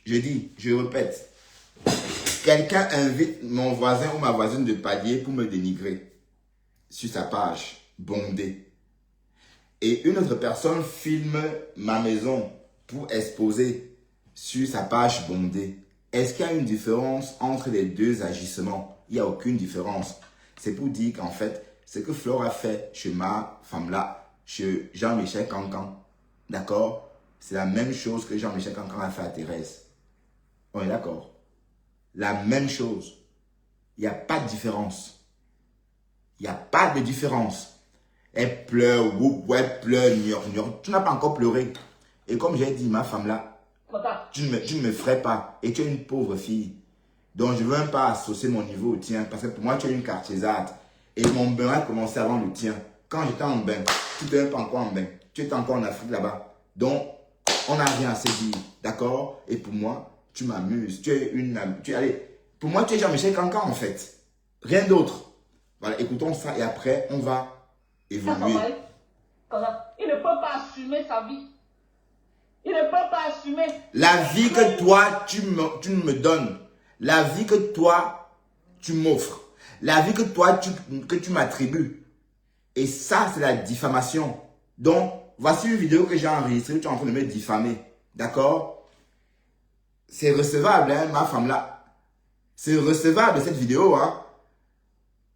Je répète, quelqu'un invite mon voisin ou ma voisine de palier pour me dénigrer sur sa page bondée. Et une autre personne filme ma maison pour exposer sur sa page bondée. Est-ce qu'il y a une différence entre les deux agissements? Il n'y a aucune différence. C'est pour dire qu'en fait, ce que Flore a fait chez ma femme-là, chez Jean-Michel Cancan, d'accord? C'est la même chose que Jean-Michel Cancan a fait à Thérèse. On est d'accord? La même chose. Il n'y a pas de différence. Il n'y a pas de différence. Elle pleure, elle pleure, tu n'as pas encore pleuré. Et comme j'ai dit, ma femme là, tu ne me ferais pas. Et tu es une pauvre fille. Donc je ne veux même pas associer mon niveau au tien. Parce que pour moi, tu es une quartiésade. Et mon bain a commencé avant le tien. Quand j'étais en bain, tu n'étais même pas encore en bain. Tu étais encore en Afrique là-bas. Donc, on n'a rien à se dire. D'accord? Et pour moi, tu m'amuses. Allez, pour moi, tu es Jean-Michel Cancan en fait. Rien d'autre. Voilà, écoutons ça et après, on va évoluer. Il ne peut pas assumer sa vie. Il ne peut pas assumer. La vie que toi, tu me donnes, la vie que toi, tu m'offres, la vie que toi, que tu m'attribues. Et ça, c'est la diffamation. Donc, voici une vidéo que j'ai enregistrée, tu es en train de me diffamer. D'accord? C'est recevable, hein, ma femme là. C'est recevable cette vidéo, hein.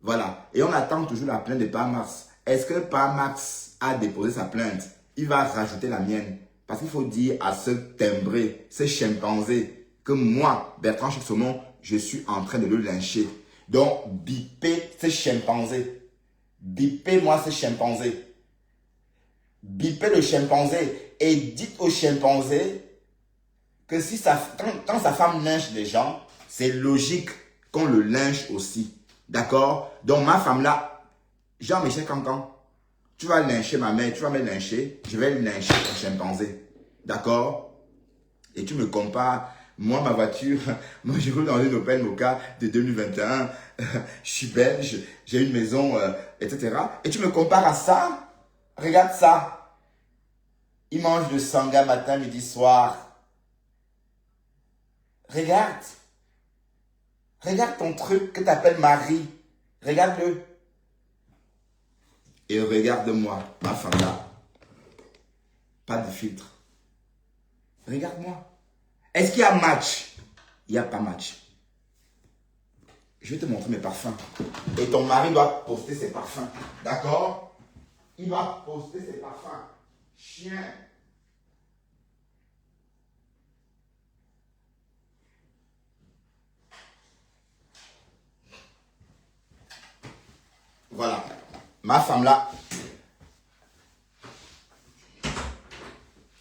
Voilà. Et on attend toujours la plainte de Parmax. Est-ce que Parmax a déposé sa plainte? Il va rajouter la mienne. Parce qu'il faut dire à ce timbré, ce chimpanzé, que moi, Bertrand Chixomon, je suis en train de le lyncher. Donc, bipez ce chimpanzé. Bipez-moi ce chimpanzé. Bipez le chimpanzé. Et dites au chimpanzé que si quand sa femme lynche les gens, c'est logique qu'on le lynche aussi. D'accord? Donc, ma femme là, Jean-Michel Cancan, tu vas lyncher ma mère, tu vas me lyncher, je vais lyncher ton chimpanzé. D'accord? Et tu me compares, moi, ma voiture, moi, je roule dans une Opel Mokka de 2021, je suis belge, j'ai une maison, etc. Et tu me compares à ça? Regarde ça. Il mange de sanga matin, midi, soir. Regarde. Regarde ton truc que tu appelles Marie. Regarde-le. Et regarde-moi, ma femme là. Pas de filtre. Regarde-moi. Est-ce qu'il y a match? Il n'y a pas match. Je vais te montrer mes parfums. Et ton mari doit poster ses parfums. D'accord? Il va poster ses parfums. Chien. Voilà. Ma femme là.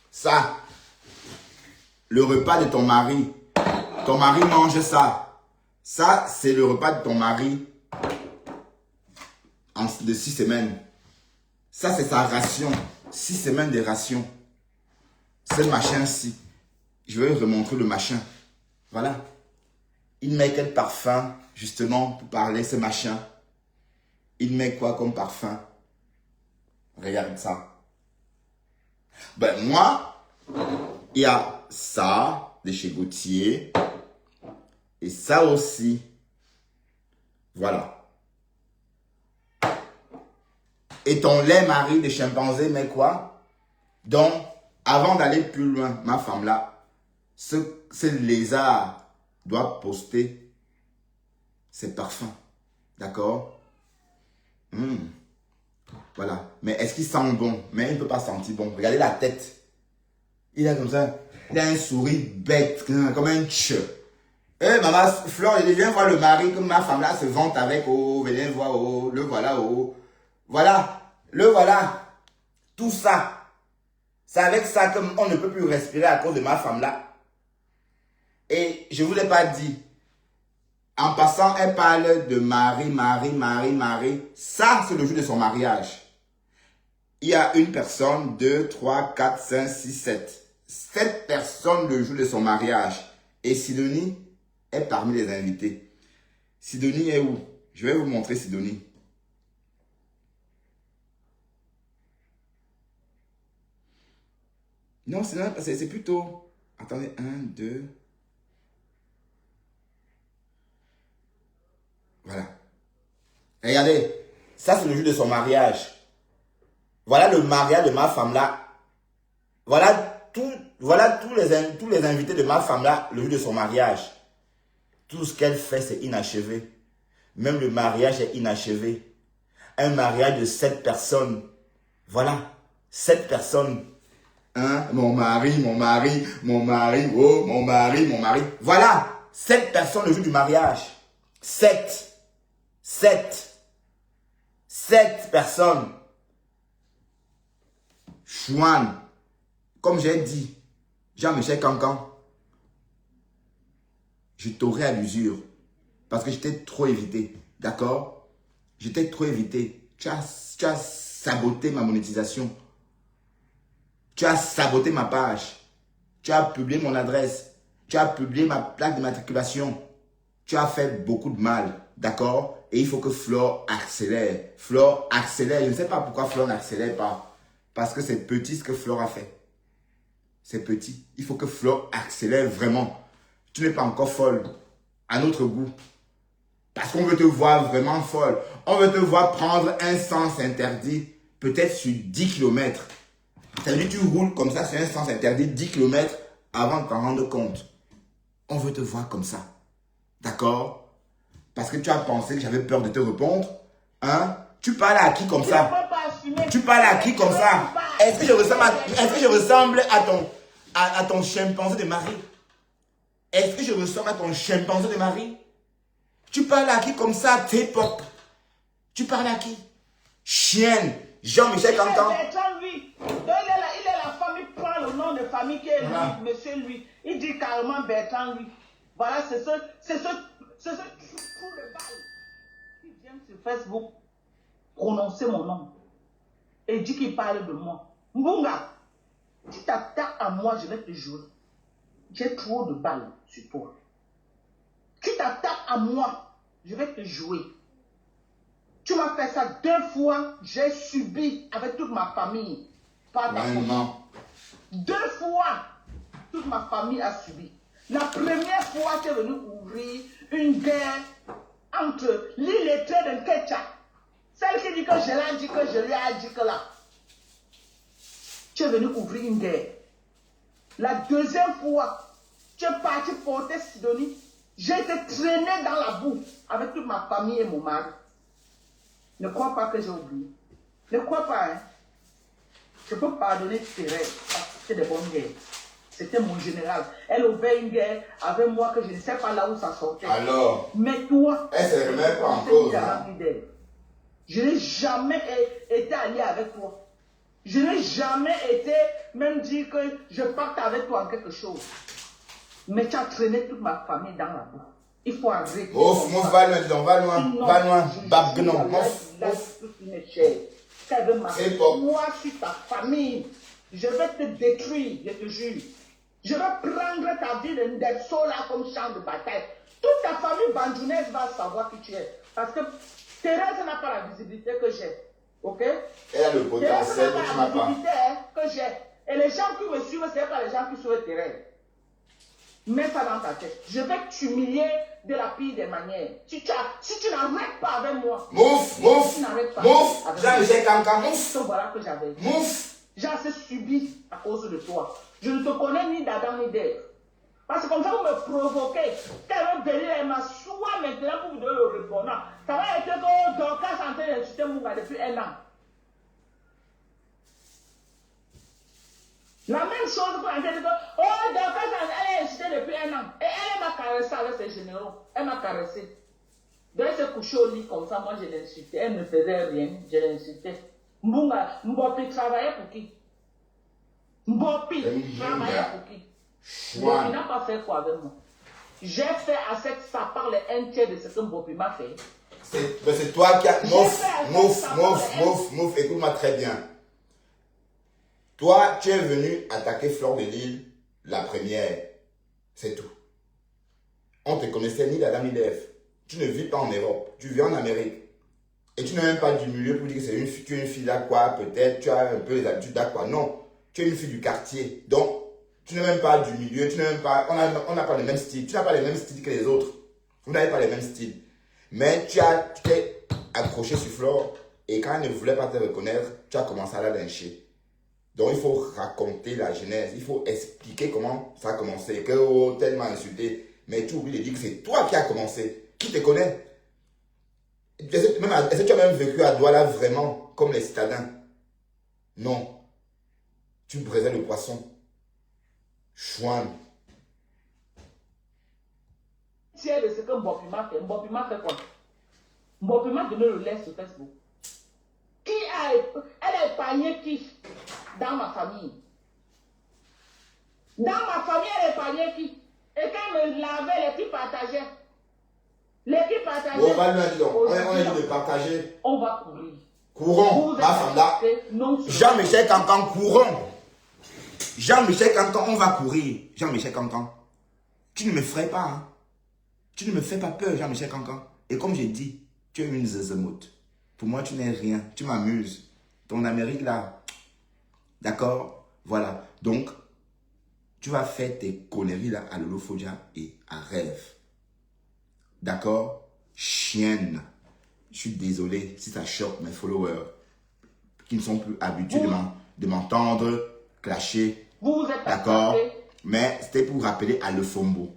Ça. Le repas de ton mari. Ton mari mange ça. Ça, c'est le repas de ton mari de 6 semaines. Ça, c'est sa ration. 6 semaines de ration. Ce machin-ci. Je vais remontrer le machin. Voilà. Il met quel parfum, justement, pour parler ce machin? Il met quoi comme parfum? Regarde ça. Ben, moi, il y a ça, de chez Gauthier. Et ça aussi. Voilà. Et ton lait Marie de chimpanzé met quoi? Donc, avant d'aller plus loin, ma femme là, ce lézard doit poster ses parfums. D'accord? Voilà. Mais est-ce qu'il sent bon? Mais il ne peut pas sentir bon. Regardez la tête. Il a comme ça. Il a un sourire bête, comme un tche. Eh, maman, Flore, viens voir le mari que ma femme là se vante avec. Oh, venez voir, oh, le voilà, oh. Voilà, le voilà. Tout ça. C'est avec ça qu'on ne peut plus respirer à cause de ma femme là. Et je ne vous l'ai pas dit. En passant, elle parle de Marie. Ça, c'est le jour de son mariage. Il y a une personne, 2, 3, 4, 5, 6, 7. 7 personnes le jour de son mariage. Et Sidonie est parmi les invités. Sidonie est où? Je vais vous montrer Sidonie. Non, c'est plutôt... Attendez, 1, 2... Voilà. Regardez, ça c'est le jour de son mariage. Voilà le mariage de ma femme là. Voilà tous les invités de ma femme là, le jour de son mariage. Tout ce qu'elle fait, c'est inachevé. Même le mariage est inachevé. Un mariage de 7 personnes. Voilà, 7 personnes. Hein? Mon mari, oh, mon mari. Voilà, 7 personnes le jour du mariage. 7 personnes. Chouane, comme j'ai dit, Jean-Michel Cancan, je t'aurais à l'usure parce que je t'ai trop évité. D'accord? Je t'ai trop évité. Tu as saboté ma monétisation. Tu as saboté ma page. Tu as publié mon adresse. Tu as publié ma plaque d'immatriculation. tu as fait beaucoup de mal, d'accord? Et il faut que Flore accélère. Flore accélère. Je ne sais pas pourquoi Flore n'accélère pas. Parce que c'est petit ce que Flore a fait. C'est petit. Il faut que Flore accélère vraiment. Tu n'es pas encore folle. À notre goût. Parce qu'on veut te voir vraiment folle. On veut te voir prendre un sens interdit. Peut-être sur 10 km. C'est-à-dire tu roules comme ça sur un sens interdit 10 km avant de t'en rendre compte. On veut te voir comme ça. D'accord? Parce que tu as pensé que j'avais peur de te répondre. Hein? Tu parles à qui comme ça? Tu parles à qui comme ça? Est-ce que je ressemble à ton chimpanzé de mari? Est-ce que je ressemble à ton chimpanzé de mari? Tu parles à qui comme ça, T-pop? Tu parles à qui? Chienne, Jean-Michel Cancan. Il est la famille, prend le nom de famille qui est lui, monsieur lui. Il dit carrément Bertrand lui. Voilà, c'est ce fou de balle qui vient sur Facebook prononcer mon nom et dit qu'il parle de moi. Mbunga, tu t'attaques à moi, je vais te jouer. J'ai trop de balles sur toi. Tu t'attaques à moi, je vais te jouer. Tu m'as fait ça 2 fois, j'ai subi avec toute ma famille. Par ta faute. 2 fois, toute ma famille a subi. La première fois, tu es venu ouvrir une guerre entre l'illettré de Nkecha. Celle qui dit que je l'ai dit, que je lui ai dit que là. Tu es venu ouvrir une guerre. La deuxième fois, tu es parti porter Sidonie. J'ai été traîné dans la boue avec toute ma famille et mon mari. Ne crois pas que j'ai oublié. Ne crois pas, hein. Je peux pardonner tes rêves parce que c'était des bonnes guerres. C'était mon général. Elle ouvrait une guerre avec moi que je ne sais pas là où ça sortait. Alors, mais toi, elle se remet pas en cause. Je n'ai jamais été allié avec toi. Je n'ai jamais été même dit que je parte avec toi en quelque chose. Mais tu as traîné toute ma famille dans la boue. Il faut arrêter. Ouf, mon va loin, va loin, babgnon, moi, sur ta famille, je vais te détruire, je te jure. Je vais prendre ta vie d'être là comme champ de bataille. Toute ta famille bandounaise va savoir qui tu es. Parce que Thérèse n'a pas la visibilité que j'ai. Ok? Elle a le potentiel que tu n'as pas. La visibilité que j'ai. Et les gens qui me suivent, ce n'est pas les gens qui suivent Thérèse. Mets ça dans ta tête. Je vais t'humilier de la pire des manières. Si tu n'arrêtes pas avec moi. Mouf. Jean-Michel Cancan, mouf. Voilà que j'avais. Mouf. J'ai assez subi à cause de toi. Je ne te connais ni d'Adam ni d'Ève. Parce que comme ça, vous me provoquez. Quand elle venir, elle m'assoit maintenant pour vous donner le répondant. Ça va être que Dorcas est en train d'insulter Munga depuis 1 an. La même chose pour entendre que, oh, Dorcas, elle est insultée depuis 1 an. Et elle m'a caressé avec ses généraux. Elle m'a caressé. Donc elle s'est couchée au lit comme ça, moi je l'insultais. Elle ne faisait rien, je l'insultais. Mbopi travaillait pour qui? Mbopi travaillait pour qui? Mbopi n'a pas fait quoi avec moi? J'ai fait assez que ça parle un tiers de ce que Mbopi m'a fait. C'est toi qui as... Mouf, écoute-moi très bien. Toi, tu es venu attaquer Flore de Lille la première. C'est tout. On ne te connaissait ni d'Adam ni d'Ève. Tu ne vis pas en Europe. Tu vis en Amérique. Et tu n'es même pas du milieu pour dire que tu es une fille d'Aqua, peut-être, tu as un peu les habitudes d'Aqua. Non, tu es une fille du quartier. Donc, tu n'es même pas du milieu, tu n'es même pas, on n'a pas le même style. Tu n'as pas les mêmes styles que les autres. Vous n'avez pas les mêmes styles. Mais tu t'es accroché sur Flore et quand elle ne voulait pas te reconnaître, tu as commencé à la lyncher. Donc, il faut raconter la genèse. Il faut expliquer comment ça a commencé. Que oh, tellement insulté. Mais tu oublies de dire que c'est toi qui as commencé. Qui te connaît? Est-ce que tu as même vécu à Douala vraiment comme les citadins? Non. Tu brisais le poisson. Chouane. Tiens de ce que Mbopi m'a fait. Mbopi m'a fait quoi? Mbopi m'a donné le lait sur Facebook. Elle a épargné qui? Dans ma famille. Dans ma famille, elle a épargné qui? Et quand elle me lavait, l'équipe partageait. L'équipe partageait. On va lui dire, on est de partager. On va courir. Courons, ma femme là. Jean-Michel Cancan, courons. Jean-Michel Cancan, on va courir. Jean-Michel Cancan, tu ne me ferais pas. Hein? Tu ne me fais pas peur, Jean-Michel Cancan. Et comme j'ai dit, tu es une zézemoute. Pour moi, tu n'es rien. Tu m'amuses. Ton Amérique, là. D'accord? Voilà. Donc, tu vas faire tes conneries, là, à Lolo Fodia et à Rêve. D'accord? Chienne. Je suis désolé si ça choque mes followers qui ne sont plus habitués de m'entendre clasher. Vous vous êtes d'accord? attrapé. Mais c'était pour rappeler à Le Fombo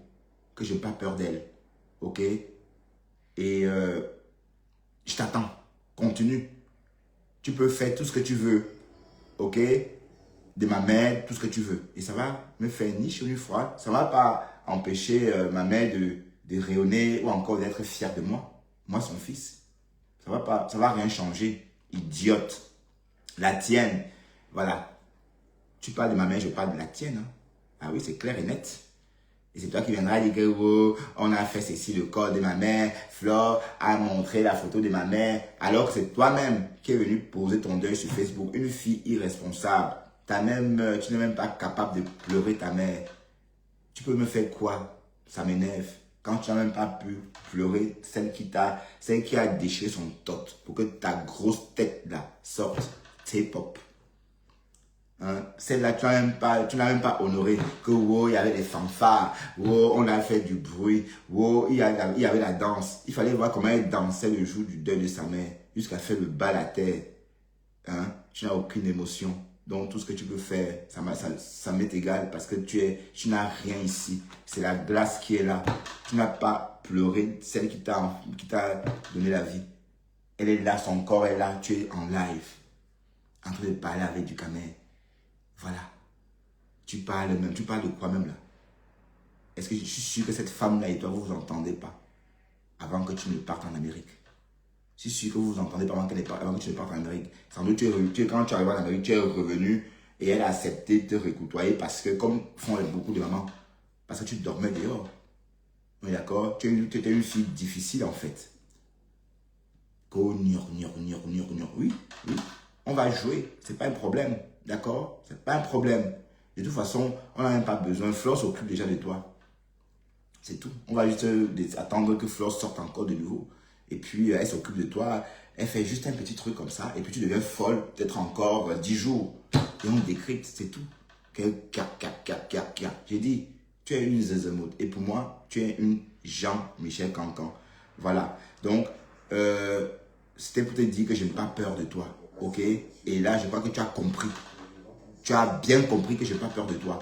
que je n'ai pas peur d'elle. Ok? Et je t'attends. Continue. Tu peux faire tout ce que tu veux. Ok? De ma mère, tout ce que tu veux. Et ça va me faire ni chaud ni froid. Ça ne va pas empêcher ma mère de rayonner ou encore d'être fière de moi. Moi, son fils. Ça va rien changer. Idiote. La tienne. Voilà. Tu parles de ma mère, je parle de la tienne. Hein. Ah oui, c'est clair et net. Et c'est toi qui viendras dire que oh, on a fait ceci, le corps de ma mère, Flore a montré la photo de ma mère, alors que c'est toi-même qui es venu poser ton deuil sur Facebook. Une fille irresponsable. Tu n'es même pas capable de pleurer ta mère. Tu peux me faire quoi? Ça m'énerve. Quand tu n'as même pas pu pleurer celle qui a déchiré son tot pour que ta grosse tête là sorte. C'est pop. Hein? Celle-là, tu n'as même pas honoré que wow, il y avait des fanfares, wow, on a fait du bruit, wow, il y avait la danse. Il fallait voir comment elle dansait le jour du deuil de sa mère, jusqu'à faire le bal à terre. Hein? Tu n'as aucune émotion. Donc tout ce que tu peux faire, ça m'est égal parce que tu n'as rien ici. C'est la glace qui est là. Tu n'as pas pleuré celle qui t'a donné la vie. Elle est là, son corps est là, tu es en live, en train de parler avec du camé. Voilà. Tu parles de quoi même là? Est-ce que je suis sûr que cette femme-là et toi, vous vous entendez pas avant que tu ne partes en Amérique? Je suis sûr que vous vous entendez pas avant que tu ne partes en Amérique. Sans doute, quand tu arrives en Amérique, tu es revenu et elle a accepté de te récoutoyer parce que, comme font beaucoup de mamans, parce que tu dormais dehors. Oui, d'accord? Tu étais une fille difficile en fait. Oui, on va jouer, c'est pas un problème. D'accord? C'est pas un problème. De toute façon, on n'a même pas besoin. Flore s'occupe déjà de toi. C'est tout. On va juste attendre que Flore sorte encore de nouveau. Et puis, elle s'occupe de toi. Elle fait juste un petit truc comme ça. Et puis, tu deviens folle. Peut-être encore 10 jours. Et on décrypte. C'est tout. J'ai dit, tu es une zézemoute. Et pour moi, tu es une Jean-Michel Cancan. Voilà. Donc, c'était pour te dire que je n'ai pas peur de toi. Ok? Et là, je crois que tu as compris. Tu as bien compris que je n'ai pas peur de toi.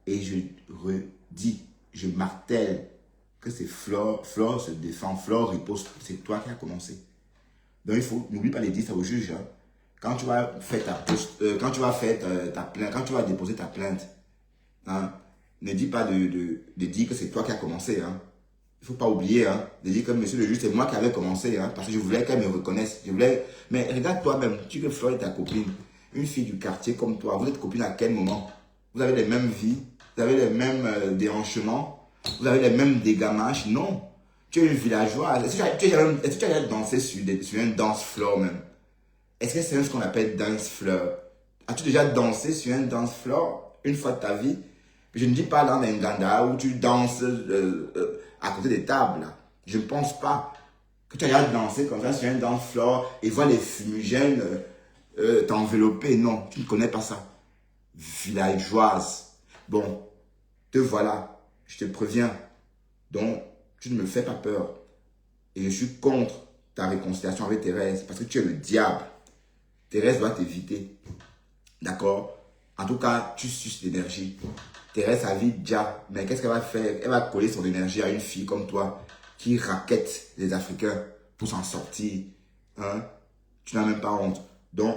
Et je redis, je martèle que c'est Flore se défend, Flore riposte. C'est toi qui as commencé. Donc il faut, n'oublie pas de dire ça au juge. Hein. Quand tu vas faire ta plainte, quand tu vas déposer ta plainte, hein, ne dis pas de dire que c'est toi qui as commencé. Hein. Il ne faut pas oublier, hein, de dire que monsieur le juge, c'est moi qui avais commencé, hein, parce que je voulais qu'elle me reconnaisse. Mais regarde toi-même, tu veux Flore est ta copine. Une fille du quartier comme toi, vous êtes copine à quel moment? Vous avez les mêmes vies, vous avez les mêmes déhanchements, vous avez les mêmes dégamages. Non, tu es une villageoise. Est-ce que tu as déjà dansé sur une danse fleur même? Est-ce que c'est ce qu'on appelle danse fleur? As-tu déjà dansé sur une danse fleur une fois de ta vie? Je ne dis pas dans un ganda où tu danses à côté des tables. Je ne pense pas que tu as déjà dansé comme ça sur une danse fleur et voir les fumigènes t'envelopper. Non, tu ne connais pas ça. Villageoise. Bon, te voilà. Je te préviens. Donc, tu ne me fais pas peur. Et je suis contre ta réconciliation avec Thérèse parce que tu es le diable. Thérèse doit t'éviter. D'accord? En tout cas, tu suces l'énergie. Thérèse a vie déjà. Mais qu'est-ce qu'elle va faire? Elle va coller son énergie à une fille comme toi qui raquette les Africains pour s'en sortir. Hein? Tu n'as même pas honte. Donc,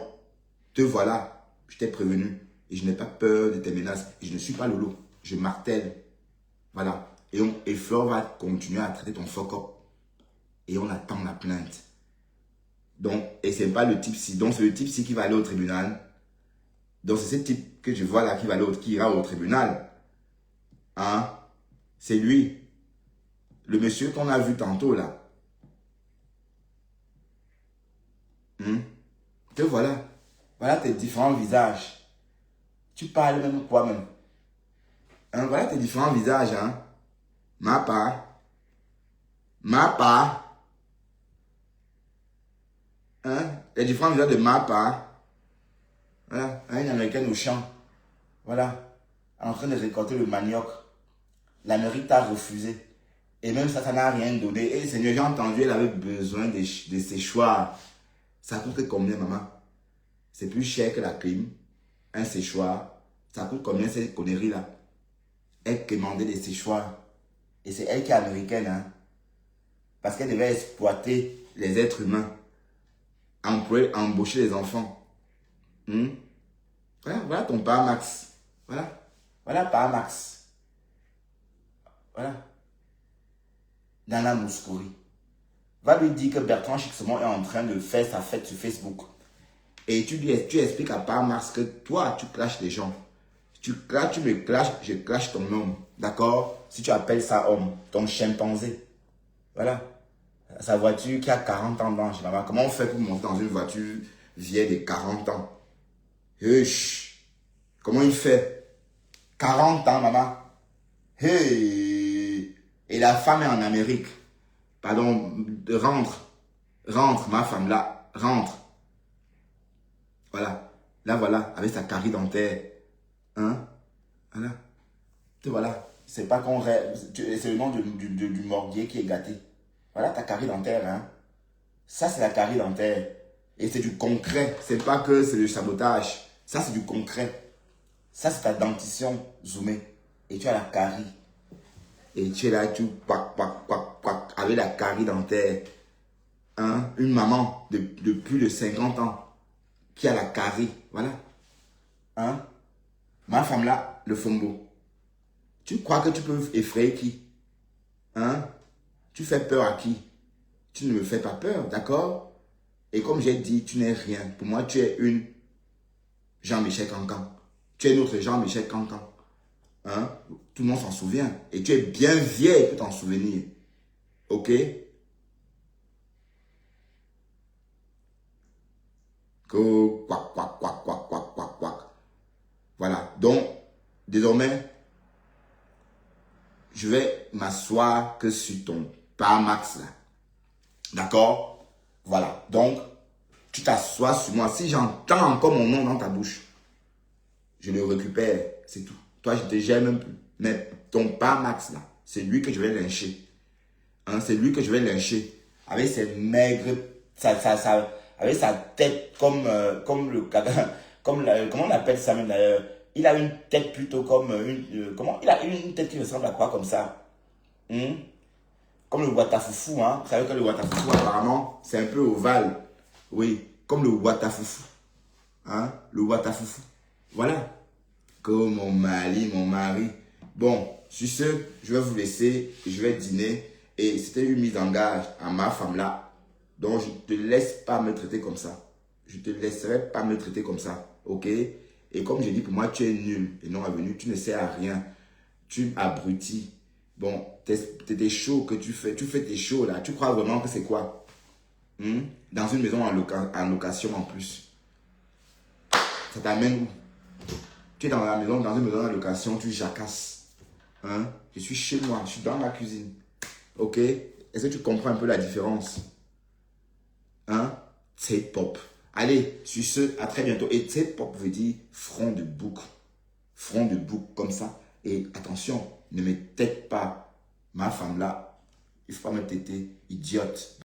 te voilà. Je t'ai prévenu. Et je n'ai pas peur de tes menaces. Et je ne suis pas Lolo. Je martèle. Voilà. Et Flore va continuer à traiter ton fuck up. Et on attend la plainte. Donc, et c'est pas le type ci. Donc, c'est le type ci qui va aller au tribunal. Donc, c'est ce type que je vois là qui ira au tribunal. Hein? C'est lui. Le monsieur qu'on a vu tantôt là. Te voilà. Voilà tes différents visages. Tu parles même quoi même? Hein? Voilà tes différents visages. Hein? Ma part. ma part. Hein? Les différents visages de ma part. Voilà. Un Américain au champ. Voilà. En train de récolter le manioc. L'Amérique t'a refusé. Et même ça, ça n'a rien donné. Et Seigneur, j'ai entendu, elle avait besoin de séchoirs. Ça coûte combien, maman? C'est plus cher que la clim. Un séchoir. Ça coûte combien ces conneries-là? Elle commandait des séchoirs. Et c'est elle qui est américaine, hein. Parce qu'elle devait exploiter les êtres humains. Embaucher les enfants. Voilà ton père Max. Voilà père Max. Voilà. Nana Mouskouri. Va lui dire que Bertrand Chixemont est en train de faire sa fête sur Facebook. Et tu expliques à père Max que toi, tu clashes les gens. Tu me clashes, je clash ton homme. D'accord? Si tu appelles ça homme, ton chimpanzé. Voilà. Sa voiture qui a 40 ans blanche. Comment on fait pour monter dans une voiture vieille de 40 ans? Comment il fait? 40 ans, maman. Hey. Et la femme est en Amérique. Pardon, rentre, ma femme là, rentre. Voilà. Là, voilà, avec sa carie dentaire. Hein? Voilà. Et voilà. C'est pas qu'on rêve. C'est le nom du mordier qui est gâté. Voilà ta carie dentaire, hein. Ça, c'est la carie dentaire. Et c'est du concret. C'est pas que c'est le sabotage. Ça, c'est du concret. Ça, c'est ta dentition zoomée. Et tu as la carie. Et tu es là, tu pac, avec la carie dentaire. Hein? Une maman de plus de 50 ans qui a la carie. Voilà. Hein? Ma femme là, le fombo. Tu crois que tu peux effrayer qui? Hein? Tu fais peur à qui? Tu ne me fais pas peur, d'accord? Et comme j'ai dit, tu n'es rien. Pour moi, tu es une Jean-Michel Cancan. Tu es notre Jean-Michel Cancan. Hein? Tout le monde s'en souvient. Et tu es bien vieille pour t'en souvenir. Ok? Quack. Voilà. Donc, désormais, je vais m'asseoir que sur ton pas Max là. D'accord? Voilà. Donc, tu t'assois sur moi. Si j'entends encore mon nom dans ta bouche, je le récupère. C'est tout. Toi, je te gère même plus. Mais ton pas Max là, c'est lui que je vais lyncher. Hein, c'est lui que je vais lyncher. Avec ses maigres, avec sa tête comme le comme comment on appelle ça même d'ailleurs. Il a une tête plutôt comme il a une tête qui ressemble à quoi comme ça? Comme le Watafoufou, hein. Vous savez que le Watafoufou, apparemment, c'est un peu ovale. Oui, comme le Watafoufou. Hein, le Watafoufou. Voilà. Comme mon mari. Bon, sur ce, je vais vous laisser, je vais dîner. Et c'était une mise en garde à ma femme là. Donc, je ne te laisse pas me traiter comme ça. Je ne te laisserai pas me traiter comme ça. Ok? Et comme j'ai dit, pour moi, tu es nul et non revenu. Tu ne sers à rien. Tu abrutis. Bon, tes shows que tu fais tes shows là. Tu crois vraiment que c'est quoi? Dans une maison en location en plus. Ça t'amène où? Tu es dans une maison en location, tu jacasses. Hein? Je suis chez moi, je suis dans ma cuisine. Ok? Est-ce que tu comprends un peu la différence? Hein? C'est pop. Allez, sur ce, à très bientôt. Et c'est pop veut dire front de bouc. Front de bouc, comme ça. Et attention, ne me tête pas. Ma femme là, il ne faut pas me têter, idiote.